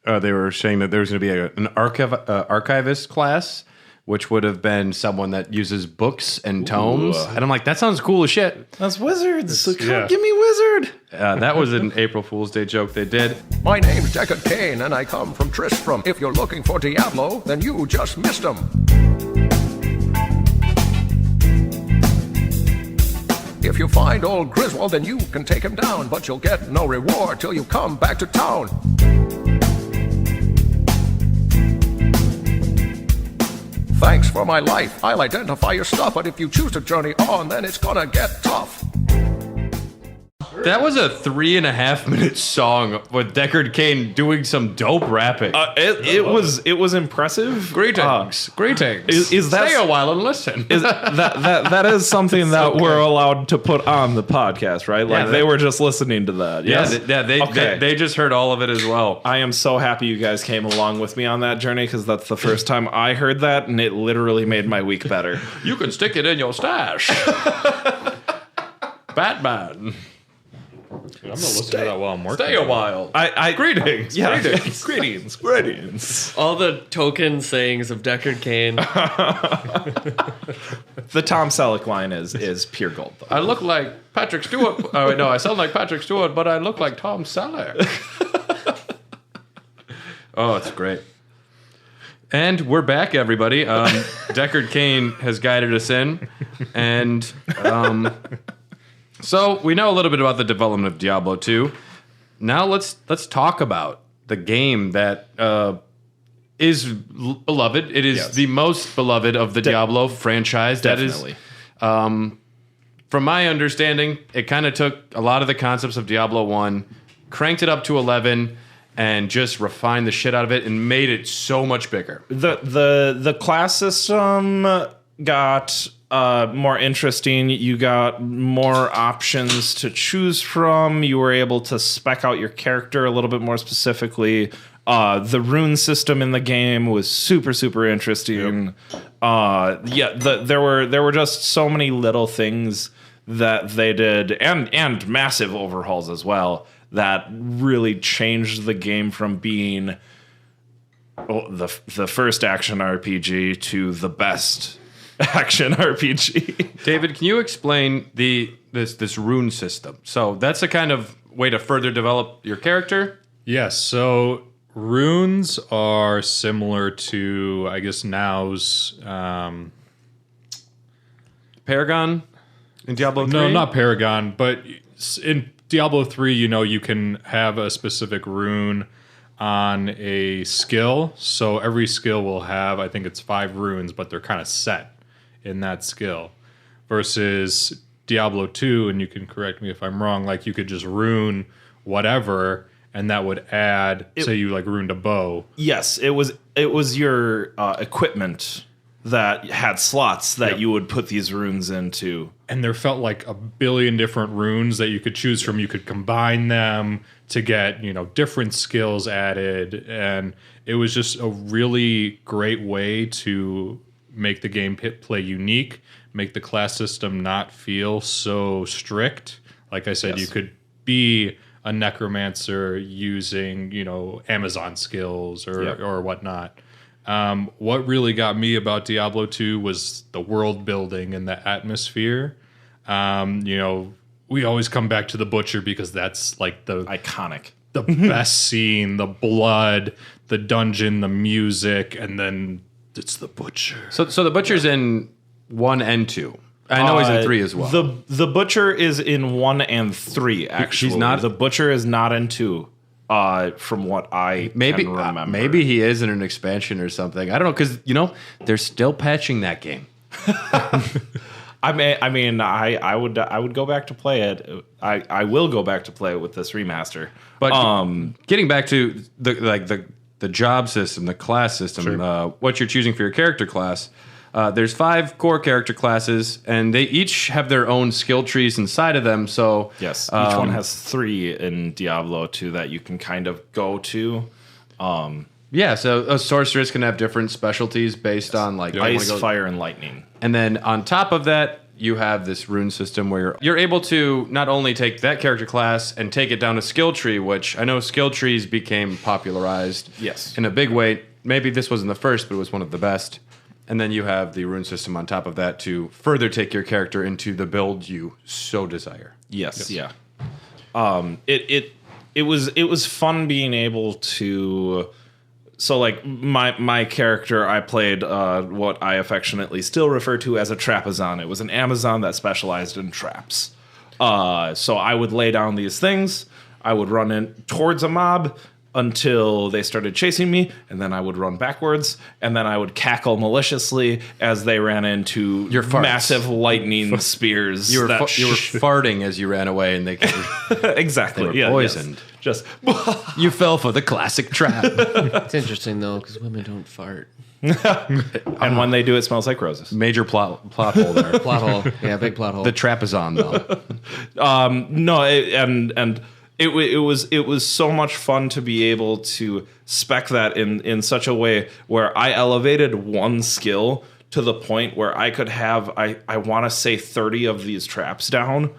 they were saying that there was going to be an archivist class, which would have been someone that uses books and tomes. And I'm like, that sounds cool as shit. That's wizards. So yeah. give me wizard. That was an April Fool's Day joke they did. My name's Deckard Cain, and I come from Tristram. If you're looking for Diablo, then you just missed him. If you find old Griswold, then you can take him down, but you'll get no reward till you come back to town. Thanks for my life. I'll identify your stuff, but if you choose to journey on, then it's gonna get tough. That was a 3.5 minute song with Deckard Cain doing some dope rapping. It was impressive. Greetings. Is that Stay a while and listen. that is something that we're allowed to put on the podcast, right? Like they were just listening to that. Yes? They just heard all of it as well. I am so happy you guys came along with me on that journey because that's the first time I heard that, and it literally made my week better. You can stick it in your stash. Batman. I'm gonna listen to that while I'm working. Stay a while. Greetings. Yeah. Greetings. All the token sayings of Deckard Cain. The Tom Selleck line is pure gold, though. I look like Patrick Stewart. Oh, wait, no, I sound like Patrick Stewart, but I look like Tom Selleck. Oh, it's great. And we're back, everybody. Deckard Cain has guided us in. And so we know a little bit about the development of Diablo 2. Now let's talk about the game that is beloved. It is the most beloved of the Diablo franchise. Definitely. That is, from my understanding, it kind of took a lot of the concepts of Diablo 1, cranked it up to 11, and just refined the shit out of it and made it so much bigger. The class system got more interesting. You got more options to choose from. You were able to spec out your character a little bit more specifically. The rune system in the game was super interesting. Yep. There were just so many little things that they did, and massive overhauls as well, that really changed the game from being the first action RPG to the best action RPG. David, can you explain this rune system? So that's a kind of way to further develop your character? Yes, so runes are similar to, I guess, now's... Paragon in Diablo 3? No, not Paragon, but in Diablo 3, you can have a specific rune on a skill. So every skill will have, I think it's 5 runes, but they're kind of set in that skill. Versus Diablo 2, and you can correct me if I'm wrong, like you could just rune whatever, and that would add, say you like runed a bow. Yes, it was your equipment that had slots that you would put these runes into. And there felt like a billion different runes that you could choose from. You could combine them to get, different skills added. And it was just a really great way to make the game play unique, make the class system not feel so strict. Like I said, you could be a necromancer using, Amazon skills or whatnot. What really got me about Diablo 2 was the world building and the atmosphere. We always come back to the Butcher because that's like the iconic, the best scene, the blood, the dungeon, the music, and then it's the Butcher. So the Butcher's in 1 and 2. I know he's in 3 as well. The Butcher is in 1 and 3, actually. He's not? The Butcher is not in 2. From what I can remember. Maybe he is in an expansion or something. I don't know, because they're still patching that game. I would go back to play it. I will go back to play it with this remaster. But getting back to the job system, the class system, what you're choosing for your character class. There's 5 core character classes, and they each have their own skill trees inside of them. So yes, each one has 3 in Diablo 2 that you can kind of go to. So a sorceress can have different specialties based on ice, fire, and lightning. And then on top of that, you have this rune system where you're able to not only take that character class and take it down a skill tree, which I know skill trees became popularized in a big way. Maybe this wasn't the first, but it was one of the best. And then you have the rune system on top of that to further take your character into the build you so desire. Yes. Yeah. It was fun being able to. So like my character, I played what I affectionately still refer to as a trapazon. It was an Amazon that specialized in traps. So I would lay down these things. I would run in towards a mob. until they started chasing me, and then I would run backwards, and then I would cackle maliciously as they ran into Your farts. massive lightning spears. You were that farting as you ran away, and they exactly were yeah, poisoned. Yes. Just You fell for the classic trap. It's interesting though because women don't fart. and when they do, it smells like roses. Major plot hole there. Plot hole. Yeah, big plot hole. The trap is on though. No, it was so much fun to be able to spec that in such a way where I elevated one skill to the point where I could have I want to say 30 of these traps down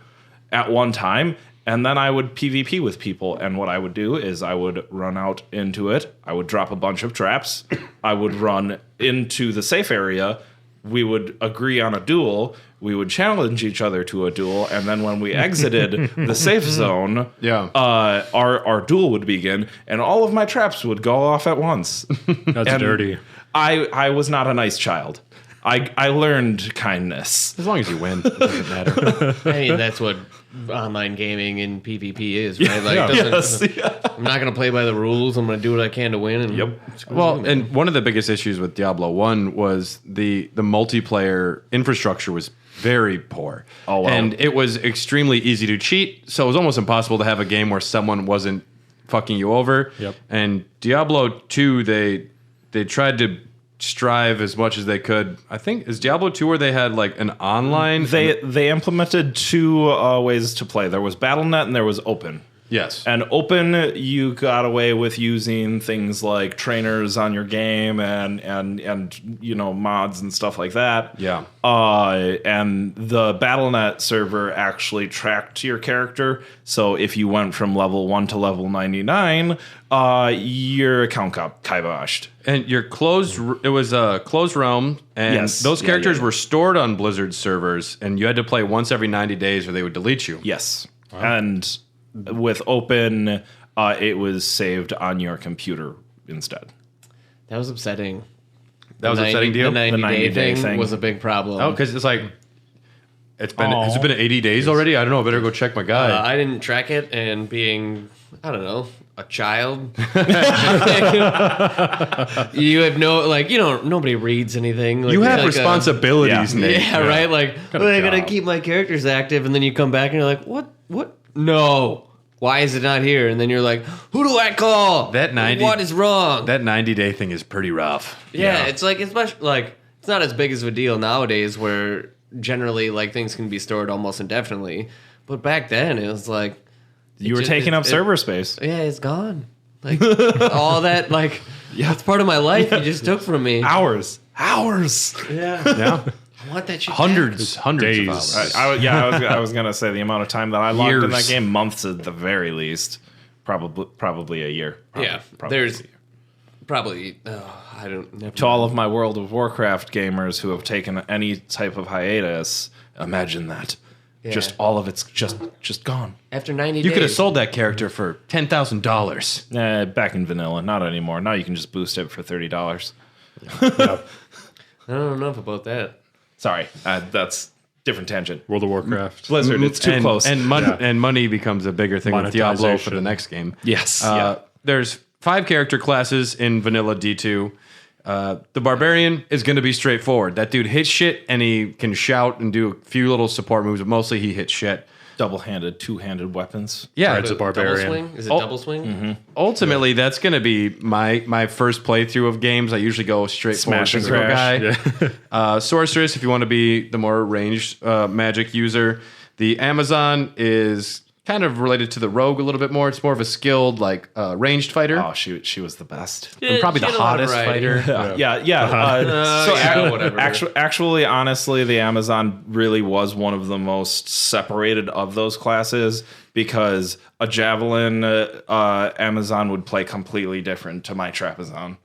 at one time, and then I would PvP with people, and what I would do is I would run out into it, I would drop a bunch of traps, I would run into the safe area, we would agree on a duel, we would challenge each other to a duel, and then when we exited the safe zone, our duel would begin, and all of my traps would go off at once. That's And dirty. I was not a nice child. I learned kindness. As long as you win, it doesn't matter. I mean, that's what online gaming and PvP is, right? Like, it doesn't, I'm not going to play by the rules. I'm going to do what I can to win. And Well, and one of the biggest issues with Diablo 1 was the multiplayer infrastructure was very poor. Oh, wow. And it was extremely easy to cheat, so it was almost impossible to have a game where someone wasn't fucking you over. Yep. And Diablo 2, they tried to strive as much as they could. I think is Diablo 2 where they had like an online They implemented two ways to play. There was BattleNet and there was Open. Yes. And Open, you got away with using things like trainers on your game and you know mods and stuff like that. Yeah. And the BattleNet server actually tracked your character. So if you went from level 1 to level 99, your account got kiboshed. And your closed, it was a closed realm, and Yes. those Yeah, characters yeah. were stored on Blizzard servers, and you had to play once every 90 days or they would delete you. Yes. And with Open, it was saved on your computer instead. that was upsetting. That was upsetting to you? The 90 The 90 day day thing. was a big problem. Oh, because it's like, has it been 80 days already? I don't know. I better go check my guide. I didn't track it, and being, I don't know, a child, you have no, like, you know, nobody reads anything. Like, you have like responsibilities, Nate. yeah, right? Like, well, I gotta job. keep my characters active, and then you come back and you're like, what? No. Why is it not here? And then you're like, who do I call? That 90 What is wrong? That 90-day thing is pretty rough. Yeah, it's like especially like it's not as big as a deal nowadays where generally like things can be stored almost indefinitely. But back then it was like You were taking up server space. Yeah, it's gone. Like all that like that's part of my life you just took from me. Hours. Yeah. Yeah. I want that shit. Hundreds Days. of hours. I was gonna say the amount of time that I logged in that Years. game, months at the very least, probably a year. Yeah. Probably There's a year. probably I don't never To all of my World of Warcraft gamers who have taken any type of hiatus, imagine that. Yeah. Just all of it's just gone. after 90 days. You could have sold that character for $10,000. Back in vanilla, not anymore. Now you can just boost it for $30. I don't know enough about that. Sorry, that's different tangent. World of Warcraft. Blizzard, it's too close. And money becomes a bigger thing with Diablo for Monetization. the next game. Yes, There's 5 character classes in vanilla D2. The Barbarian is going to be straightforward. That dude hits shit, and he can shout and do a few little support moves, but mostly he hits shit. Double-handed, two-handed weapons. Yeah, It's a barbarian. Double swing? Is it Oh. double swing? Mm-hmm. ultimately, that's going to be my first playthrough of games. I usually go straight forward Smash and physical crash. guy. Sorceress, if you want to be the more ranged magic user. The Amazon is kind of related to the rogue a little bit more. It's more of a skilled, like ranged fighter. Oh, she was the best. And probably she the had a lot of hottest variety. fighter. Yeah. So yeah, whatever. actually, honestly, the Amazon really was one of the most separated of those classes because a javelin Amazon would play completely different to my Trapezon.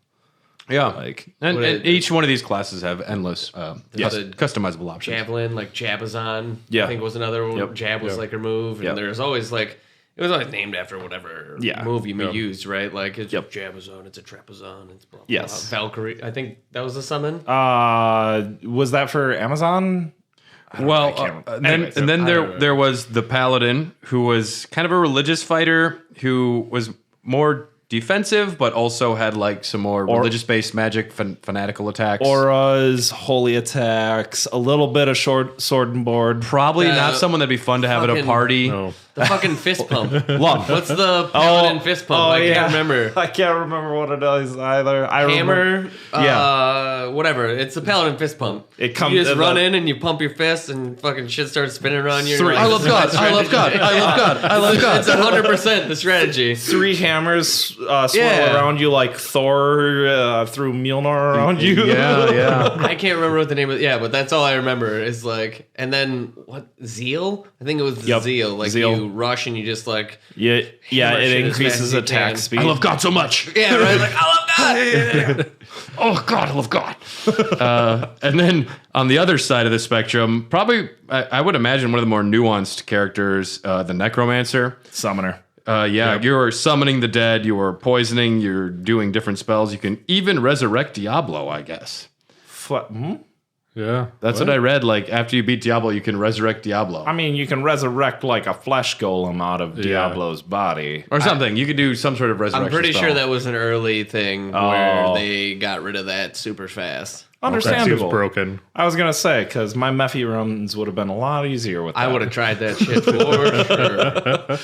Yeah, Like, and What each one of these classes have endless customizable options. Javelin, like Jabazon, Yeah. I think was another one. Yep. Jab was like her move, and Yep. there's always like it was always named after whatever move you used, right? Like it's Jabazon, it's a Trapezon, it's blah, blah, Yes. blah. Valkyrie. I think that was the summon. was that for Amazon? Well, can't- then anyways, and then there was the Paladin, who was kind of a religious fighter who was more defensive, but also had like some more religious-based magic, fanatical attacks. Auras, holy attacks, a little bit of short sword and board. Probably not someone that'd be fun to have at a party. No. The fucking fist pump. Love. What's the paladin fist pump? I can't remember. I can't remember what it is either. Hammer, whatever. It's a paladin fist pump. It comes. You just run in and you pump your fist, and fucking shit starts spinning around you. Three. Like, I love God. I love God. I love God. I love God. It's 100% the strategy. 3 hammers swirl around you like Thor through Mjolnir around you. Yeah. I can't remember what the name of. Yeah, but that's all I remember is like. And then what? Zeal? I think it was Zeal. Like Zeal. you rush and you just like. Yeah. Hammer It shit as fast increases as you attack can. speed. I love God so much. Yeah, right. Like I love God. Oh God, I love God. And then on the other side of the spectrum, probably I would imagine one of the more nuanced characters, the Necromancer. Summoner. You're summoning the dead, you are poisoning, you're doing different spells. You can even resurrect Diablo, I guess. Yeah. That's what I read. Like after you beat Diablo, you can resurrect Diablo. I mean, you can resurrect like a flesh golem out of Diablo's body. Or something. You could do some sort of resurrection I'm pretty spell. sure that was an early thing where they got rid of that super fast. That seems Understandable. broken. I was gonna say because my Mephi runs would have been a lot easier with that. I would have tried that shit for sure.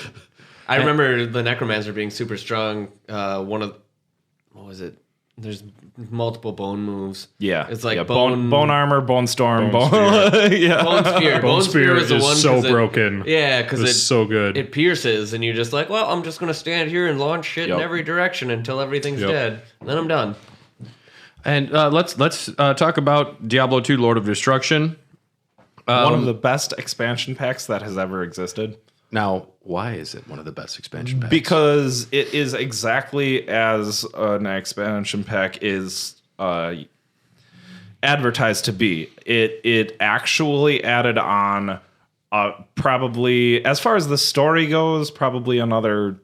I remember the Necromancer being super strong. What was it? There's multiple bone moves. Yeah, It's like bone armor, bone storm, Bone bone. yeah, Bone spear. Bone Spear was the is one so 'cause broken. Yeah, because It's so good. It pierces, and you're just like, well, I'm just gonna stand here and launch shit in Yep. every direction until everything's Yep. dead. And then I'm done. And let's talk about Diablo 2 Lord of Destruction. one of the best expansion packs that has ever existed. Now, why is it one of the best expansion packs? Because it is exactly as an expansion pack is advertised to be. It actually added on probably, as far as the story goes, probably another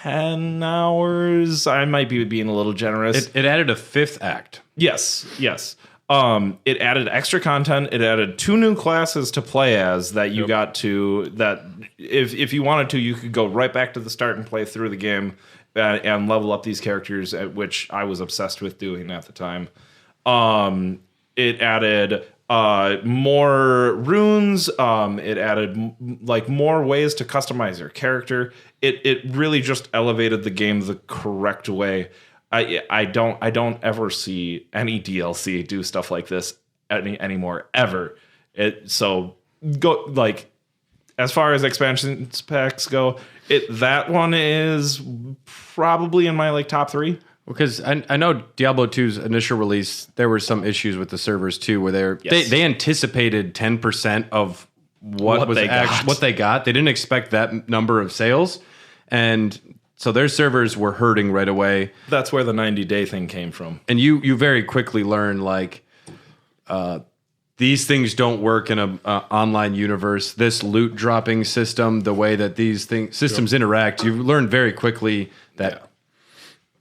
10 hours. I might be being a little generous. it added a 5th act. Yes. It added extra content. It added 2 new classes to play as that you got to, that if you wanted to, you could go right back to the start and play through the game and level up these characters, which I was obsessed with doing at the time. It added more runes. It added like more ways to customize your character. It really just elevated the game the correct way. I don't ever see any DLC do stuff like this anymore ever. So go like as far as expansion packs go, that one is probably in my like top 3. Because I know Diablo 2's initial release, there were some issues with the servers too, where they anticipated 10% of what they got. They didn't expect that number of sales, and so their servers were hurting right away. That's where the 90-day thing came from. And you very quickly learn like these things don't work in a online universe. This loot dropping system, the way that these systems interact, you learn very quickly that.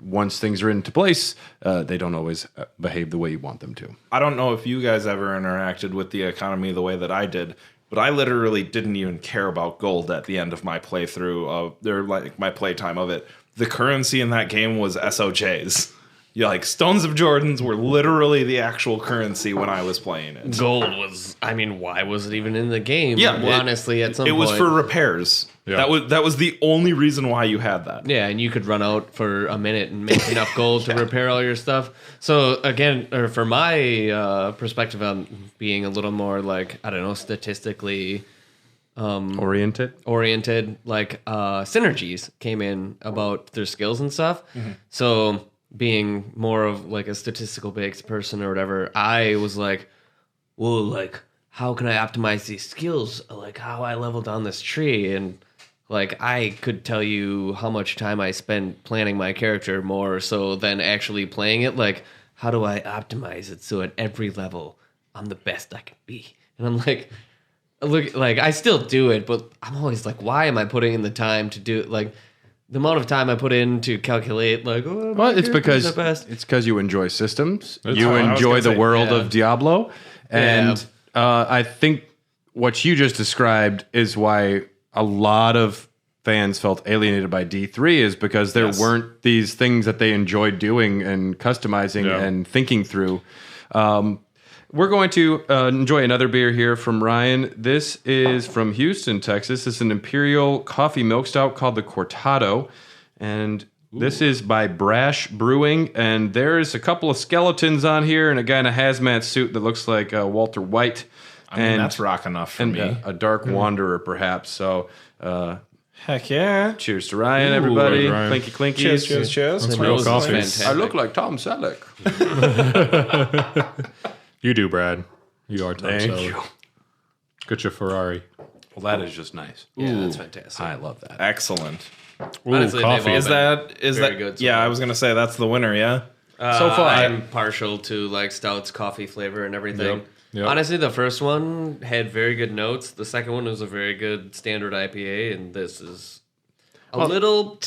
Once things are into place, they don't always behave the way you want them to. I don't know if you guys ever interacted with the economy the way that I did, but I literally didn't even care about gold at the end of my playthrough my playtime of it. The currency in that game was SOJs. Like Stones of Jordans were literally the actual currency when I was playing it. Gold was. I mean, why was it even in the game? Yeah, honestly, at some point it was for repairs. Yeah. That was the only reason why you had that. Yeah, and you could run out for a minute and make enough gold to repair all your stuff. So again, or for my perspective on being a little more like, I don't know, statistically Oriented. like synergies came in about their skills and stuff. So being more of like a statistical based person or whatever, I was like, well, like how can I optimize these skills? Like how I level down this tree, and like I could tell you how much time I spend planning my character more so than actually playing it. Like how do I optimize it so at every level I'm the best I can be? And I'm like, look, like I still do it, but I'm always like, why am I putting in the time to do it? Like the amount of time I put in to calculate, like, oh, Well, it's because the best. you enjoy systems. That's You what I was enjoy gonna the say, world yeah. of Diablo, and I think what you just described is why a lot of fans felt alienated by D3 is because there weren't these things that they enjoyed doing and customizing and thinking through. We're going to enjoy another beer here from Ryan. This is from Houston, Texas. It's an Imperial Coffee Milk Stout called the Cortado. And this is by Brash Brewing. And there's a couple of skeletons on here and a guy in a hazmat suit that looks like Walter White. I mean, that's rock enough for me. A Dark Wanderer, perhaps. So, heck yeah. cheers to Ryan, everybody. Ryan. Clinky clinky. Cheers. That's real coffee. I look like Tom Selleck. You do, Brad. You are Tom Thank Selleck. you. Get your Ferrari. Well, that is just nice. Yeah, that's fantastic. I love that. Excellent. Ooh, Honestly, coffee. they've all Is Very that good so yeah, far. I was going to say that's the winner, yeah. So far, I'm partial to like stouts, coffee flavor, and everything. Yep. Honestly, the first one had very good notes. The second one was a very good standard IPA, and this is a little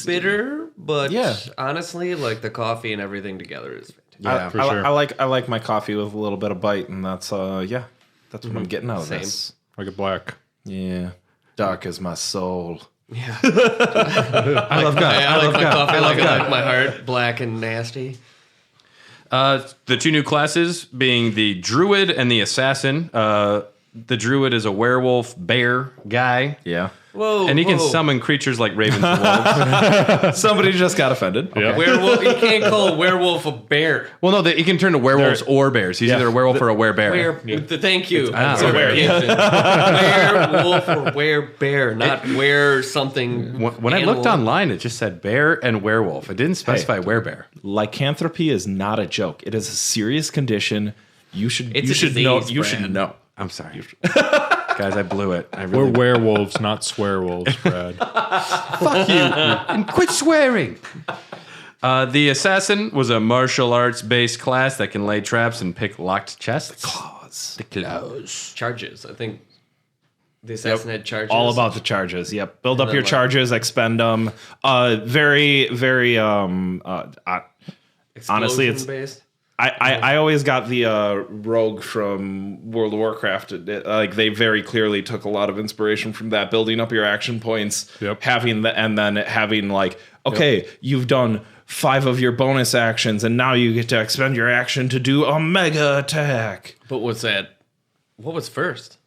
bitter, but honestly, like the coffee and everything together is fantastic. Yeah, for sure. I like my coffee with a little bit of bite, and that's that's what I'm getting out of Same. this. Like a black. Yeah. Dark as my soul. Yeah, I love God. I like my coffee I love like, God. like my heart, black and nasty. The two new classes being the Druid and the Assassin. The Druid is a werewolf bear guy. Yeah. Whoa! And he can whoa. summon creatures like ravens and wolves. Somebody just got offended. Yeah. werewolf. You can't call a werewolf a bear. Well, no, he can turn to werewolves or bears. He's either a werewolf or a werebear. Thank you. It's a were. Werewolf or werebear, not were something. When I looked online, it just said bear and werewolf. It didn't specify werebear. Lycanthropy is not a joke. It is a serious condition. You should It's you a should disease, know. You Brad. should know. I'm sorry. Guys, I blew it. I We're really werewolves, not swearwolves, Brad. Fuck you. And quit swearing. The Assassin was a martial arts based class that can lay traps and pick locked chests. The claws. Charges. I think the assassin had charges. All about the charges. Yep. Build up then, your like- charges, expend them. Very honestly, it's based. I always got the rogue from World of Warcraft. Like they very clearly took a lot of inspiration from that, building up your action points, and then having like, okay, you've done 5 of your bonus actions, and now you get to expend your action to do a mega attack. But what's that? What was first?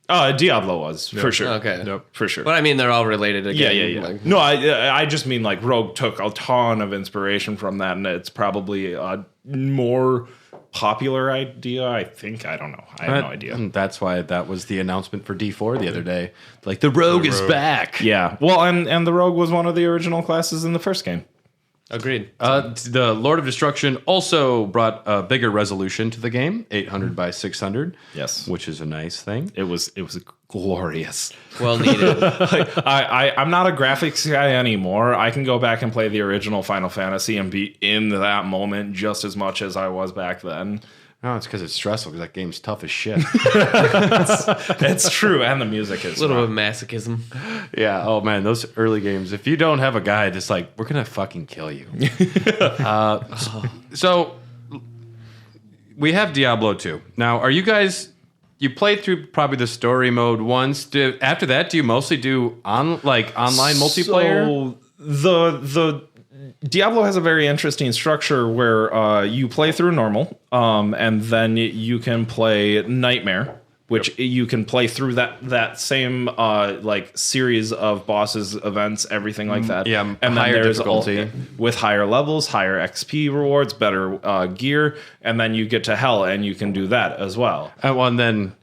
Diablo was for sure. Okay. For sure. But I mean, they're all related again. Yeah. Like, No, I just mean like Rogue took a ton of inspiration from that, and it's probably a more popular idea. I think. I don't know. I have no idea. And that's why that was the announcement for D4 the other day. Like the Rogue is back. Yeah. Well, and the Rogue was one of the original classes in the first game. agreed. The Lord of Destruction also brought a bigger resolution to the game, 800 by 600. Yes. Which is a nice thing. It was glorious. Well needed. I'm not a graphics guy anymore. I can go back and play the original Final Fantasy and be in that moment just as much as I was back then. No, it's because it's stressful because that game's tough as shit. That's true, and the music is A little bit of masochism. Yeah. Oh man, those early games. If you don't have a guide, it's like we're gonna fucking kill you. So we have Diablo 2. Now, are you guys? You played through probably the story mode once. After that, do you mostly do online multiplayer? So the Diablo has a very interesting structure where you play through normal, and then you can play Nightmare, which you can play through that same like series of bosses, events, everything like that. Yeah, and then higher there's difficulty. with higher levels, higher XP rewards, better gear, and then you get to Hell, and you can do that as well. Well, and then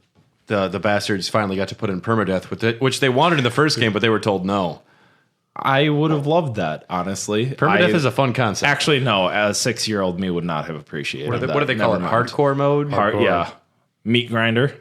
the bastards finally got to put in permadeath with it, which they wanted in the first game, but they were told no. I would have loved that, honestly. Permadeath is a fun concept. Actually, no. As 6-year-old me would not have appreciated What that. do they call it? Never mind. Hardcore mode? Yeah. Meat grinder.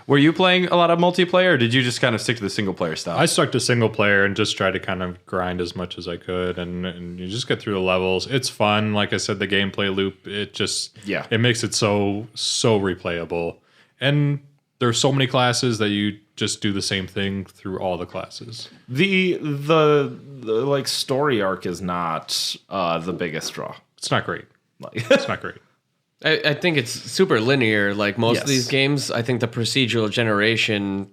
Were you playing a lot of multiplayer, or did you just kind of stick to the single player style? I stuck to single player and just tried to kind of grind as much as I could, and you just get through the levels. It's fun. Like I said, the gameplay loop, it makes it so replayable. And there's so many classes that you just do the same thing through all the classes. The like story arc is not the biggest draw. It's not great. Like, It's not great. I think it's super linear. Like most of Yes. these games, I think the procedural generation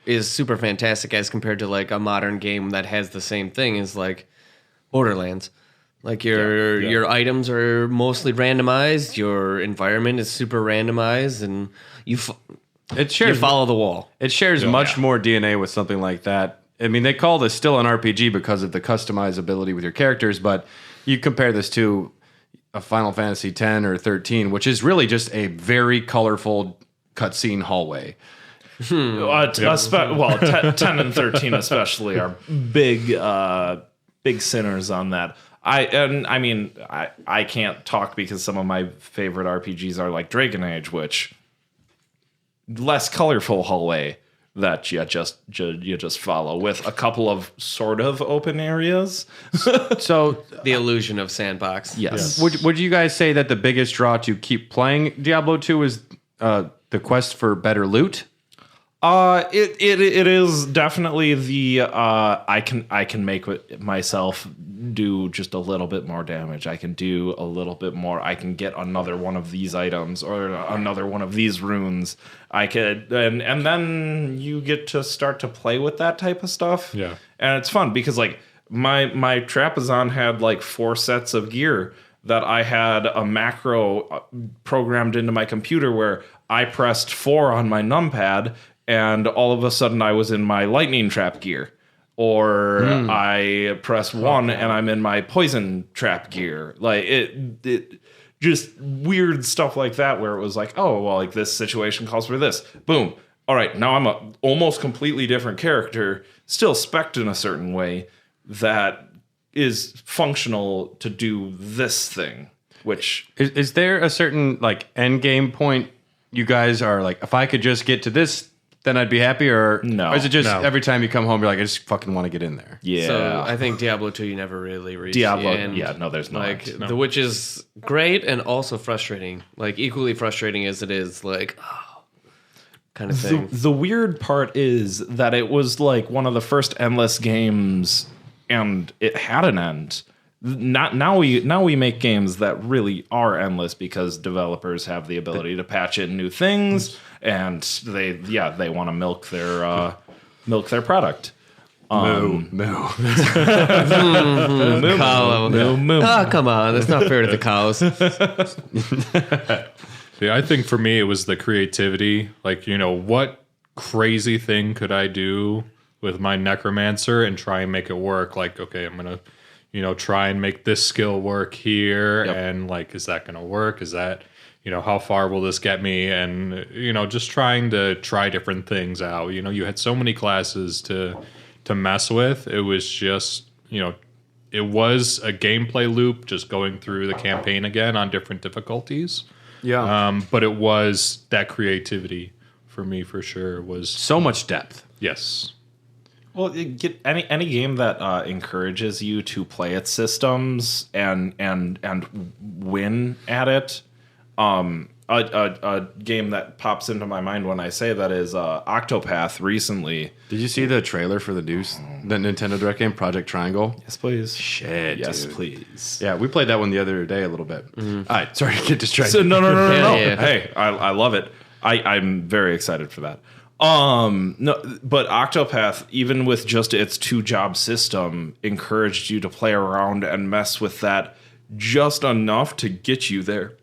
is super fantastic as compared to like a modern game that has the same thing as like Borderlands. Like your items are mostly randomized, your environment is super randomized, and you follow the wall. It shares much more DNA with something like that. I mean, they call this still an RPG because of the customizability with your characters, but you compare this to a Final Fantasy X or 13, which is really just a very colorful cutscene hallway. 10 and 13 especially are big sinners on that. I can't talk because some of my favorite RPGs are like Dragon Age, which less colorful hallway that you just follow with a couple of sort of open areas. So The illusion of sandbox. Yes. would you guys say that the biggest draw to keep playing Diablo 2 is the quest for better loot? It is definitely the I can make myself do just a little bit more damage. I can do a little bit more. I can get another one of these items or another one of these runes. I could and then you get to start to play with that type of stuff. Yeah. And it's fun because like my Trapezon had like 4 sets of gear that I had a macro programmed into my computer where I pressed 4 on my numpad and all of a sudden I was in my lightning trap gear. Or I press 1 and I'm in my poison trap gear. Like it just weird stuff like that where it was like, oh, well, like this situation calls for this. Boom. All right, now I'm a almost completely different character, still spec'd in a certain way that is functional to do this thing. Which Is there a certain like end game point you guys are like, if I could just get to this, then I'd be happy? Or No. Or is it just No. every time you come home, you're like, I just fucking want to get in there? yeah, So I think Diablo 2 you never really reach Diablo. the end. Yeah, no, there's not. Like the which is great and also frustrating. Like equally frustrating as it is like kind of thing. The weird part is that it was like one of the first endless games, and it had an end. Now we make games that really are endless because developers have the ability to patch in new things, and they want to milk their product. No. Cow. Oh, come on. That's not fair to the cows. Yeah, I think for me it was the creativity. Like, what crazy thing could I do with my necromancer and try and make it work? Like, okay, I'm gonna, try and make this skill work here, and like, is that gonna work? Is that, how far will this get me? And just trying to try different things out. You had so many classes to mess with. It was just, it was a gameplay loop, just going through the campaign again on different difficulties. Yeah. But it was that creativity for me for sure was So much depth. yes. Well, get any game that encourages you to play its systems and win at it. A game that pops into my mind when I say that is Octopath recently. Did you see the trailer for the Nintendo Direct game, Project Triangle? Yes, please. Shit, Yes, dude. please. Yeah, we played that one the other day a little bit. All right, sorry to get distracted. So no. Yeah. Hey, I love it. I'm very excited for that. No, but Octopath, even with just its 2-job system, encouraged you to play around and mess with that just enough to get you there.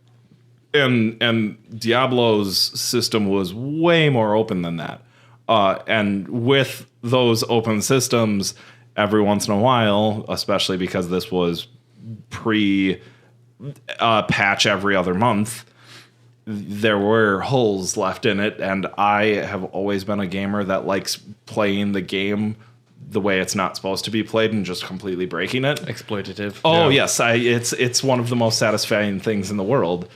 And Diablo's system was way more open than that. And with those open systems, every once in a while, especially because this was patch every other month, there were holes left in it, and I have always been a gamer that likes playing the game the way it's not supposed to be played and just completely breaking it. Exploitative. Oh yes, it's one of the most satisfying things in the world.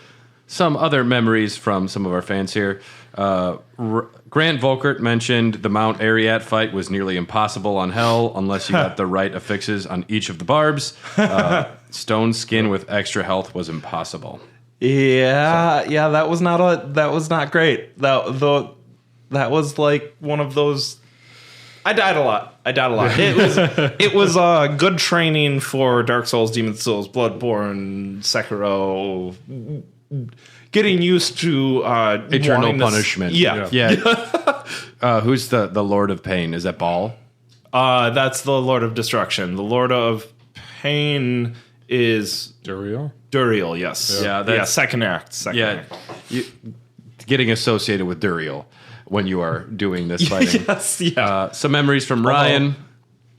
Some other memories from some of our fans here. Grant Volkert mentioned the Mount Ariat fight was nearly impossible on Hell unless you got the right affixes on each of the barbs. Stone skin with extra health was impossible. Yeah, that was not great. That was like one of those. I died a lot. It was good training for Dark Souls, Demon Souls, Bloodborne, Sekiro, getting used to Eternal wanting to punishment. Yeah. Who's the Lord of Pain? Is that Baal? That's the Lord of Destruction. The Lord of Pain is Duriel? Duriel, yes. Yeah, second act. Getting associated with Duriel when you are doing this fighting. Yes, yeah. Some memories from Ryan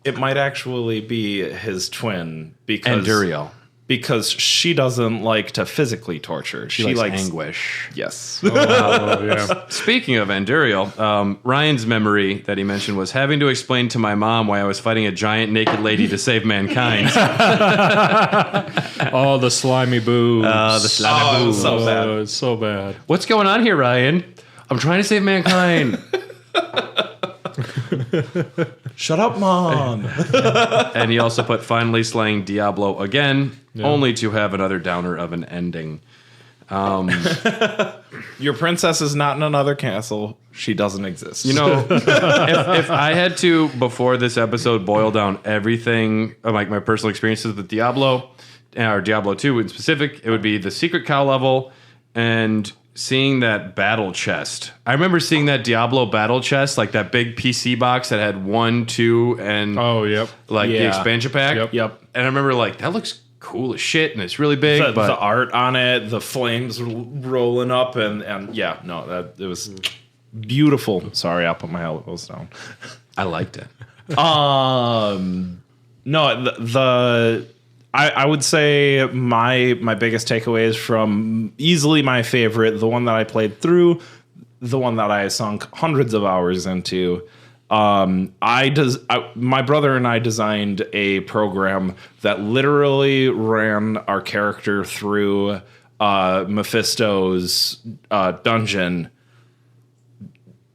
It might actually be his twin because and Duriel. Because she doesn't like to physically torture. She likes anguish. Yes. Oh, yeah. Speaking of Anduriel, Ryan's memory that he mentioned was having to explain to my mom why I was fighting a giant naked lady to save mankind. Oh, the slimy boobs. The slimy boobs. so bad. Oh, it's so bad. What's going on here, Ryan? I'm trying to save mankind. Shut up, Mom. And he also put finally slaying Diablo again, only to have another downer of an ending. Your princess is not in another castle. She doesn't exist. You know, if I had to, before this episode, boil down everything, like my personal experiences with Diablo, or Diablo 2 in specific, it would be the secret cow level and seeing that battle chest. I remember seeing that Diablo battle chest, like that big PC box that had 1, 2, and Oh, yep. like the expansion pack. Yep. And I remember like, that looks cool as shit, and it's really big. The, but the art on it, the flames rolling up, and yeah, no, that it was beautiful. Sorry, I'll put my elbows down. I liked it. No, I would say my biggest takeaways from easily my favorite, the one that I played through, the one that I sunk hundreds of hours into. My brother and I designed a program that literally ran our character through Mephisto's dungeon.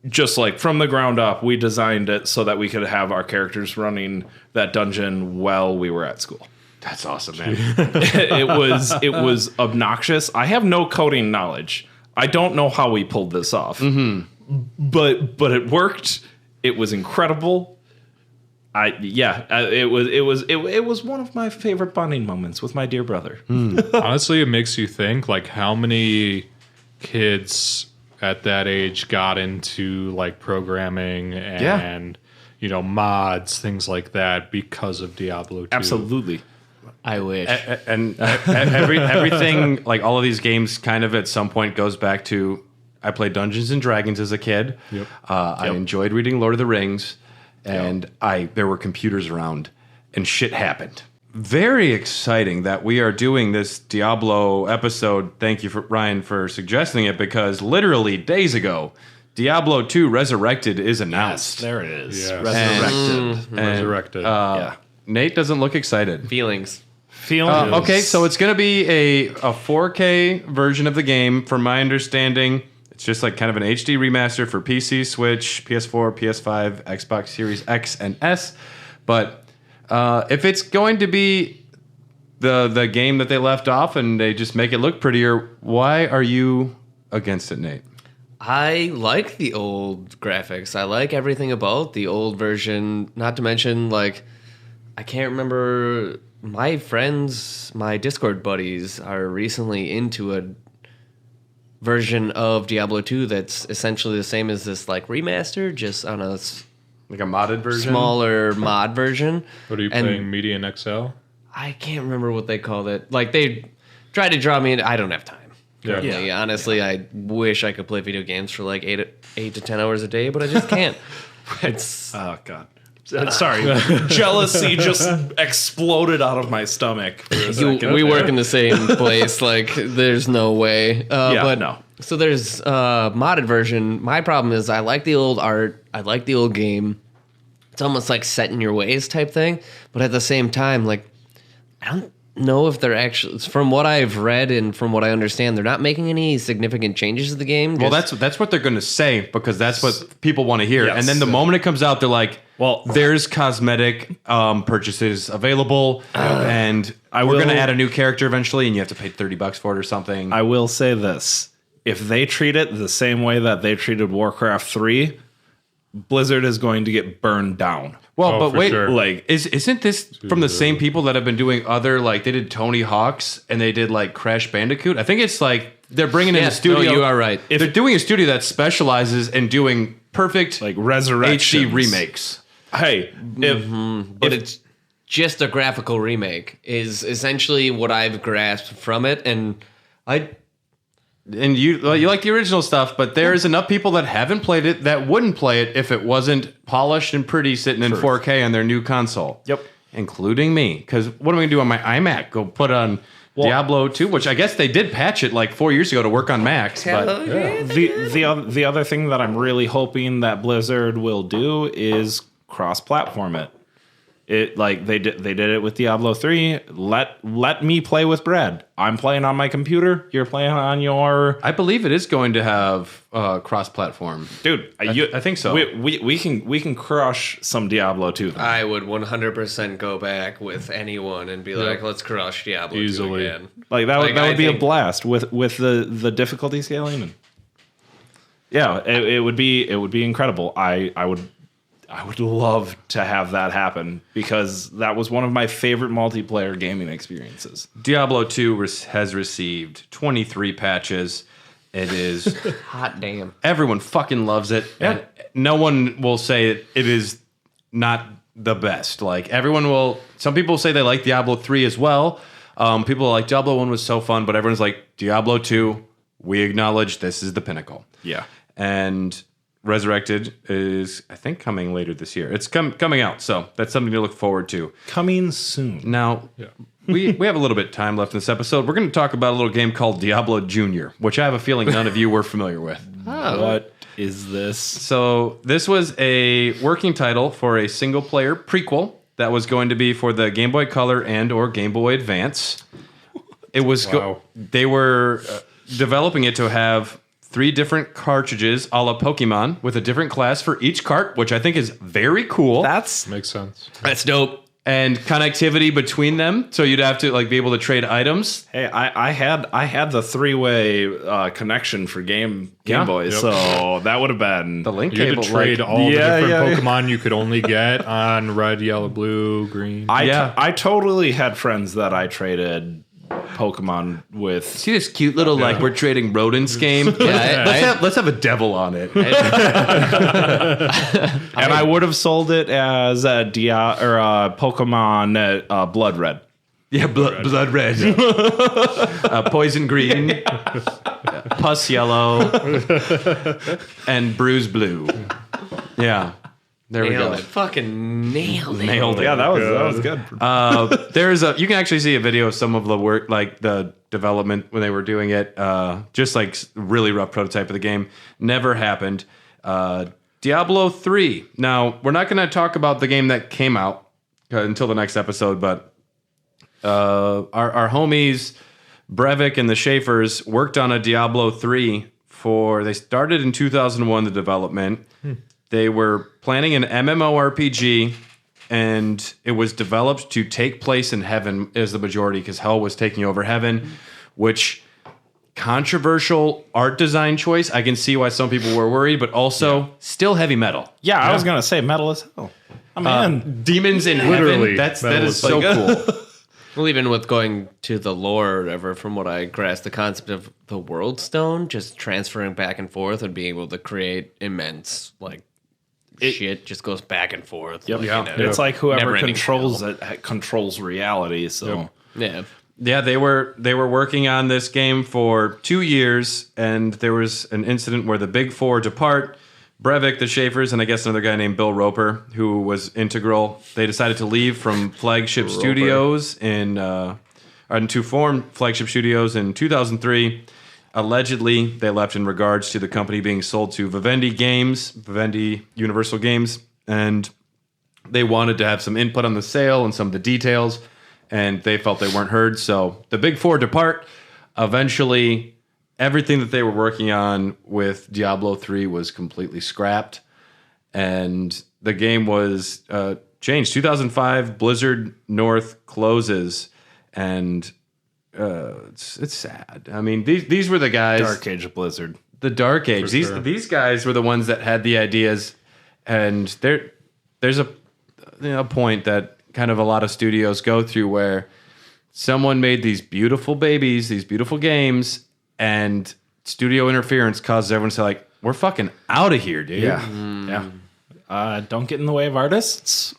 Just like from the ground up, we designed it so that we could have our characters running that dungeon while we were at school. That's awesome, man. It was obnoxious. I have no coding knowledge. I don't know how we pulled this off. But it worked. It was incredible. It was one of my favorite bonding moments with my dear brother. Honestly, it makes you think like how many kids at that age got into like programming and you know mods, things like that because of Diablo 2. Absolutely. I wish. And everything, like all of these games, kind of at some point goes back to I played Dungeons and Dragons as a kid. Yep. I enjoyed reading Lord of the Rings, and there were computers around, and shit happened. Very exciting that we are doing this Diablo episode. Thank you, Ryan, for suggesting it, because literally days ago, Diablo 2 Resurrected is announced. There it is. Yes. Resurrected. Resurrected. Nate doesn't look excited. Feelings. Okay, so it's going to be a 4K version of the game, from my understanding. It's just like kind of an HD remaster for PC, Switch, PS4, PS5, Xbox Series X and S. But if it's going to be the game that they left off and they just make it look prettier, why are you against it, Nate? I like the old graphics. I like everything about the old version. Not to mention, like, I can't remember. My friends, my Discord buddies, are recently into a version of Diablo 2 that's essentially the same as this, like, remaster, just on a Like a modded version? smaller mod version. What are you And playing? Median XL? I can't remember what they called it. Like, they tried to draw me in. I don't have time. Currently. Honestly, I wish I could play video games for like 8 to 10 hours a day, but I just can't. It's Oh, God. Sorry. Jealousy just exploded out of my stomach for a second. we work in the same place. Like, there's no way. But no. So there's a modded version. My problem is I like the old art. I like the old game. It's almost like set in your ways type thing. But at the same time, like, I don't know if they're actually, from what I've read and from what I understand, they're not making any significant changes to the game. Well, that's what they're going to say, because that's what people want to hear. Yes. And then the moment it comes out, they're like, Well, there's cosmetic purchases available, and we're going to add a new character eventually, and you have to pay $30 for it or something. I will say this. If they treat it the same way that they treated Warcraft 3, Blizzard is going to get burned down. Well, Oh, but for wait, sure. like, isn't this from the same people that have been doing other, like, they did Tony Hawk's and they did like Crash Bandicoot? I think it's like They're bringing in a studio. No, you are right. They're doing a studio that specializes in doing perfect Like resurrections. HD remakes. Hey, But it's just a graphical remake is essentially what I've grasped from it, and And you like the original stuff, but there's enough people that haven't played it that wouldn't play it if it wasn't polished and pretty sitting in 4K on their new console. Yep. Including me. Because what am I going to do on my iMac? Go put on Diablo 2, which I guess they did patch it like 4 years ago to work on Macs. But the other thing that I'm really hoping that Blizzard will do is cross-platform it. It like they did it with Diablo 3. Let me play with Brad. I'm playing on my computer. You're playing on your. I believe it is going to have cross-platform. Dude, I think so. We can crush some Diablo 2. I would 100% go back with anyone and be like, let's crush Diablo 2 Easily. again. Like that Like, that I would be a think- blast with the difficulty scaling. And yeah, it would be incredible. I would love to have that happen because that was one of my favorite multiplayer gaming experiences. Diablo 2 has received 23 patches. It is Hot damn. everyone fucking loves it. Yeah. And no one will say it is not the best. Like everyone will. Some people say they like Diablo 3 as well. People are like Diablo 1 was so fun, but everyone's like Diablo 2. We acknowledge this is the pinnacle. Yeah. And Resurrected is, I think, coming later this year. It's coming out, so that's something to look forward to. Coming soon. Now, we have a little bit of time left in this episode. We're going to talk about a little game called Diablo Junior, which I have a feeling none of you were familiar with. What is this? So this was a working title for a single-player prequel that was going to be for the Game Boy Color and or Game Boy Advance. It was they were developing it to have 3 different cartridges a la Pokemon with a different class for each cart, which I think is very cool. That's Makes sense. That's dope. And connectivity between them, so you'd have to like be able to trade items. hey, I had the 3-way connection for Game Yeah. Boy, so that would have been The link You had cable, to trade like, all the Yeah, different yeah. Pokemon you could only get on red, yellow, blue, green. I totally had friends that I traded Pokemon with. see this cute little like we're trading rodents game. Let's have a devil on it. And I would have sold it as a Pokemon Blood Red. Yeah, blood red, poison green, pus yellow, and bruise blue. Yeah, there we go. Nailed it. Fucking nailed it. Nailed it. Yeah, that was good. You can actually see a video of some of the work, like the development when they were doing it. Just like really rough prototype of the game. Never happened. Diablo 3. Now, we're not going to talk about the game that came out until the next episode, but our homies Brevik and the Schaefers worked on a Diablo 3 they started in 2001, the development. They were planning an MMORPG, and it was developed to take place in heaven as the majority because hell was taking over heaven, which controversial art design choice. I can see why some people were worried, but also still heavy metal. Yeah, I was gonna say metal as hell. I'm in. Demons in Literally, heaven. That metal is is so cool. Well, even with going to the lore or whatever, from what I grasped, the concept of the World Stone, just transferring back and forth and being able to create immense, like, shit just goes back and forth. Yep. Like, Yeah. you know, It's like whoever never-ending controls hell. it controls reality. So Yeah. Yeah, they were working on this game for 2 years, and there was an incident where the Big Four depart. Brevik, the Schaefers, and I guess another guy named Bill Roper, who was integral. They decided to leave from Flagship Studios to form Flagship Studios in 2003. Allegedly, they left in regards to the company being sold to Vivendi Universal Games, and they wanted to have some input on the sale and some of the details, and they felt they weren't heard. So the Big Four depart. Eventually, everything that they were working on with Diablo 3 was completely scrapped, and the game was changed. 2005, Blizzard North closes, and it's sad. I mean, these were the guys. Dark Age of Blizzard. The Dark Age. These guys were the ones that had the ideas, and there's a point that kind of a lot of studios go through where someone made these beautiful babies, these beautiful games, and studio interference causes everyone to say, like, we're fucking out of here, dude. Yeah. Don't get in the way of artists.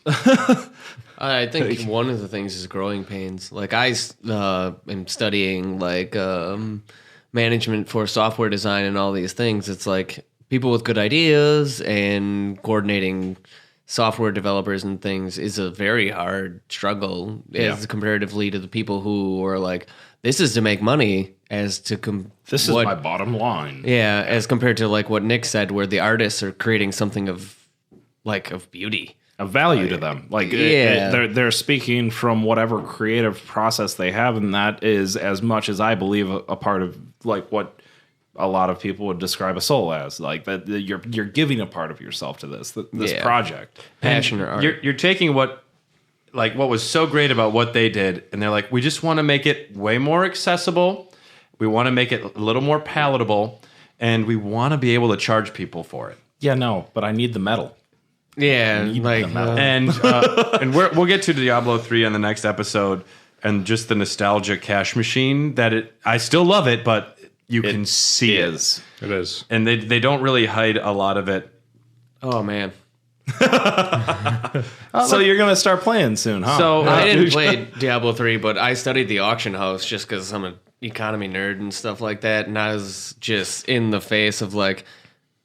I think one of the things is growing pains. Like I am studying like management for software design and all these things. It's like people with good ideas and coordinating software developers and things is a very hard struggle as comparatively to the people who are like, this is to make money as to This is my bottom line. Yeah, as compared to like what Nick said, where the artists are creating something of beauty. Of value to them. Like they're speaking from whatever creative process they have, and that is as much as I believe a part of like what a lot of people would describe a soul as. Like that you're giving a part of yourself to this project. Passion or art. You're taking what was so great about what they did, and they're like, we just want to make it way more accessible. We want to make it a little more palatable, and we want to be able to charge people for it. Yeah, no, but I need the metal. Yeah, like And we'll get to Diablo 3 on the next episode, and just the nostalgia cash machine that I still love it, but you can see it. It is. And they don't really hide a lot of it. oh man. So you're gonna start playing soon, huh? So I didn't play Diablo 3, but I studied the auction house just because I'm an economy nerd and stuff like that, and I was just in the face of like,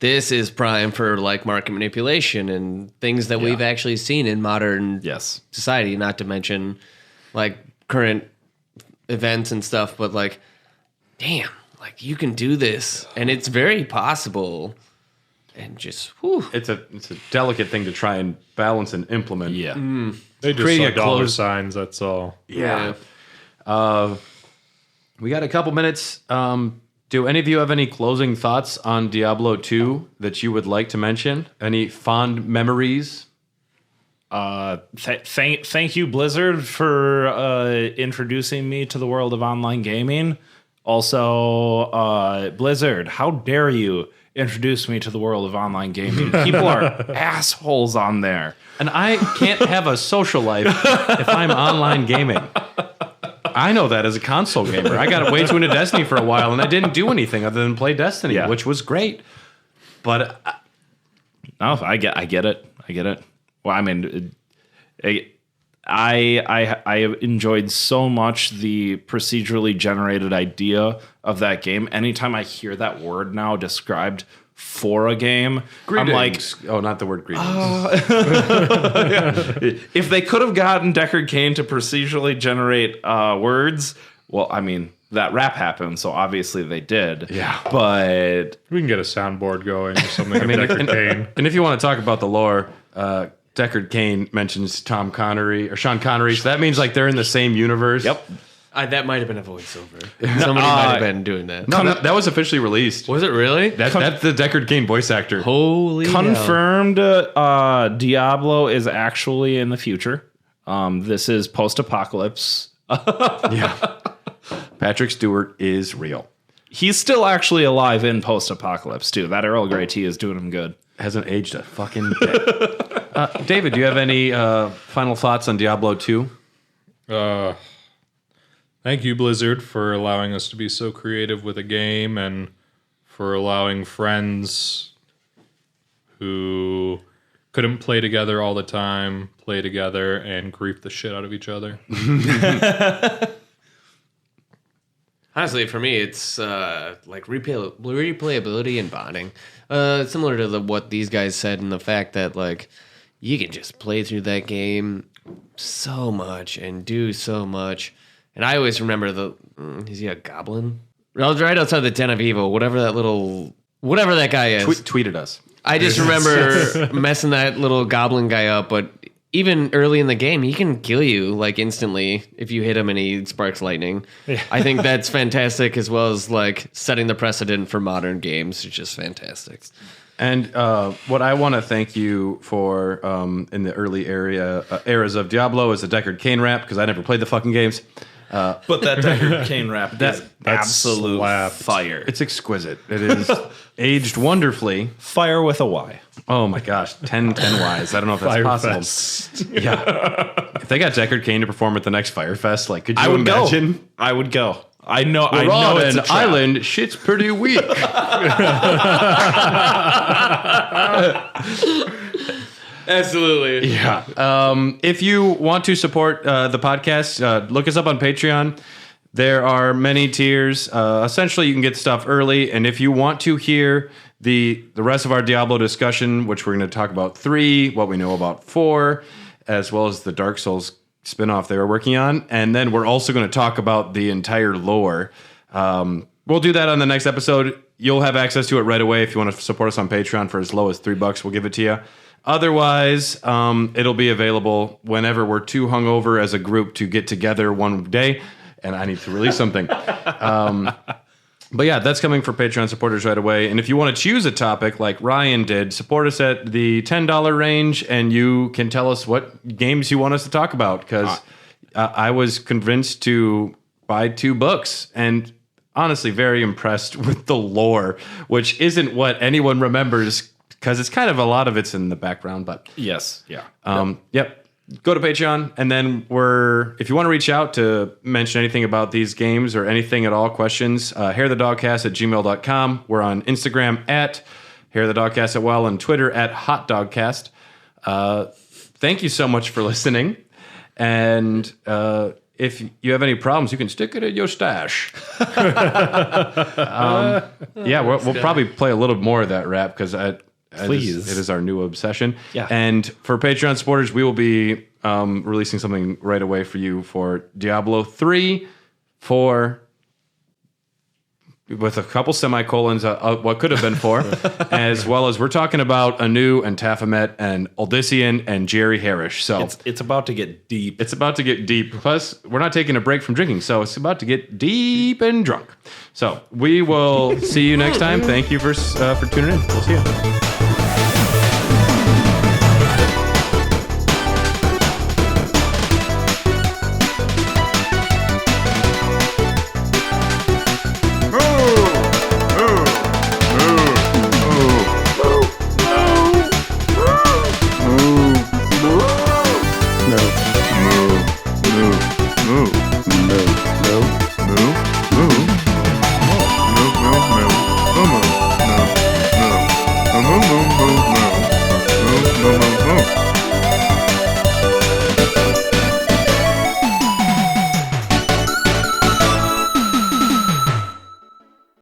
this is prime for like market manipulation and things that we've actually seen in modern society, not to mention like current events and stuff, but like, damn, like you can do this and it's very possible. And just, whew. it's a delicate thing to try and balance and implement. Yeah. They just Creating saw a dollar closed- signs, that's all. Yeah. We got a couple minutes. Do any of you have any closing thoughts on Diablo 2 that you would like to mention? Any fond memories? Thank you, Blizzard, for introducing me to the world of online gaming. Also, Blizzard, how dare you introduce me to the world of online gaming? People are assholes on there. And I can't have a social life if I'm online gaming. I know that as a console gamer. I got way too into Destiny for a while, and I didn't do anything other than play Destiny, which was great. But No, I get it. I get it. Well, I mean, I enjoyed so much the procedurally generated idea of that game. Anytime I hear that word now described for a game, I'm like, oh, not the word greetings. if they could have gotten Deckard Cain to procedurally generate words, well, I mean, that rap happened, so obviously they did. Yeah. But We can get a soundboard going or something. I mean, Deckard Cain. And if you want to talk about the lore, Deckard Cain mentions Sean Connery, so that means like they're in the same universe. Yep. That might have been a voiceover. Somebody might have been doing that. No, that was officially released. Was it really? That's the Deckard Cain voice actor. Holy Confirmed Diablo is actually in the future. This is post-apocalypse. Patrick Stewart is real. He's still actually alive in post-apocalypse, too. That Earl Grey tea is doing him good. Hasn't aged a fucking day. David, do you have any final thoughts on Diablo 2? Thank you, Blizzard, for allowing us to be so creative with a game and for allowing friends who couldn't play together all the time play together and grief the shit out of each other. Honestly, for me, it's like replayability and bonding. Similar to what these guys said, and the fact that like you can just play through that game so much and do so much. And I always remember is he a goblin? Right outside the Den of Evil, whatever that guy is. Tweeted us. I just remember messing that little goblin guy up, but even early in the game, he can kill you like instantly if you hit him and he sparks lightning. Yeah. I think that's fantastic, as well as like setting the precedent for modern games. It's just fantastic. And what I want to thank you for in the early eras of Diablo is the Deckard Cain rap, because I never played the fucking games. But that Deckard Cain rap is absolute fire. It's exquisite. It is aged wonderfully. Fire with a Y. Oh my gosh, 10 Ys. I don't know if that's possible. Firefest. Yeah. If they got Deckard Cain to perform at the next Firefest, like, could you I would imagine? go. I would go. I know. We're I know on it's an a trap. island. Shit's pretty weak. Absolutely. Yeah. If you want to support the podcast, look us up on Patreon. There are many tiers. Essentially, you can get stuff early, and if you want to hear the rest of our Diablo discussion, which we're going to talk about 3, what we know about 4, as well as the Dark Souls spinoff they were working on, and then we're also going to talk about the entire lore. We'll do that on the next episode. You'll have access to it right away. If you want to support us on Patreon for as low as $3, we'll give it to you. Otherwise, it'll be available whenever we're too hungover as a group to get together one day, and I need to release something. But yeah, that's coming for Patreon supporters right away. And if you want to choose a topic like Ryan did, support us at the $10 range, and you can tell us what games you want us to talk about. Because I was convinced to buy 2 books, and honestly very impressed with the lore, which isn't what anyone remembers, because it's kind of a lot of it's in the background. But Yes. Yeah. yep. Go to Patreon, and then if you want to reach out to mention anything about these games or anything at all, questions, hairthedogcast@gmail.com. We're on Instagram at hairthedogcast as well, and Twitter at hotdogcast. Thank you so much for listening. And if you have any problems, you can stick it in your stash. We'll probably play a little more of that rap, because Please. it is our new obsession. Yeah. And for Patreon supporters, we will be releasing something right away for you for Diablo 3, 4, with a couple semicolons, what could have been 4, as well as we're talking about Anu and Taphomet and Odyssean and Jerry Harish. So It's about to get deep. it's about to get deep. Plus, we're not taking a break from drinking, so it's about to get deep and drunk. So we will see you next time. Thank you for tuning in. We'll see you. Moo.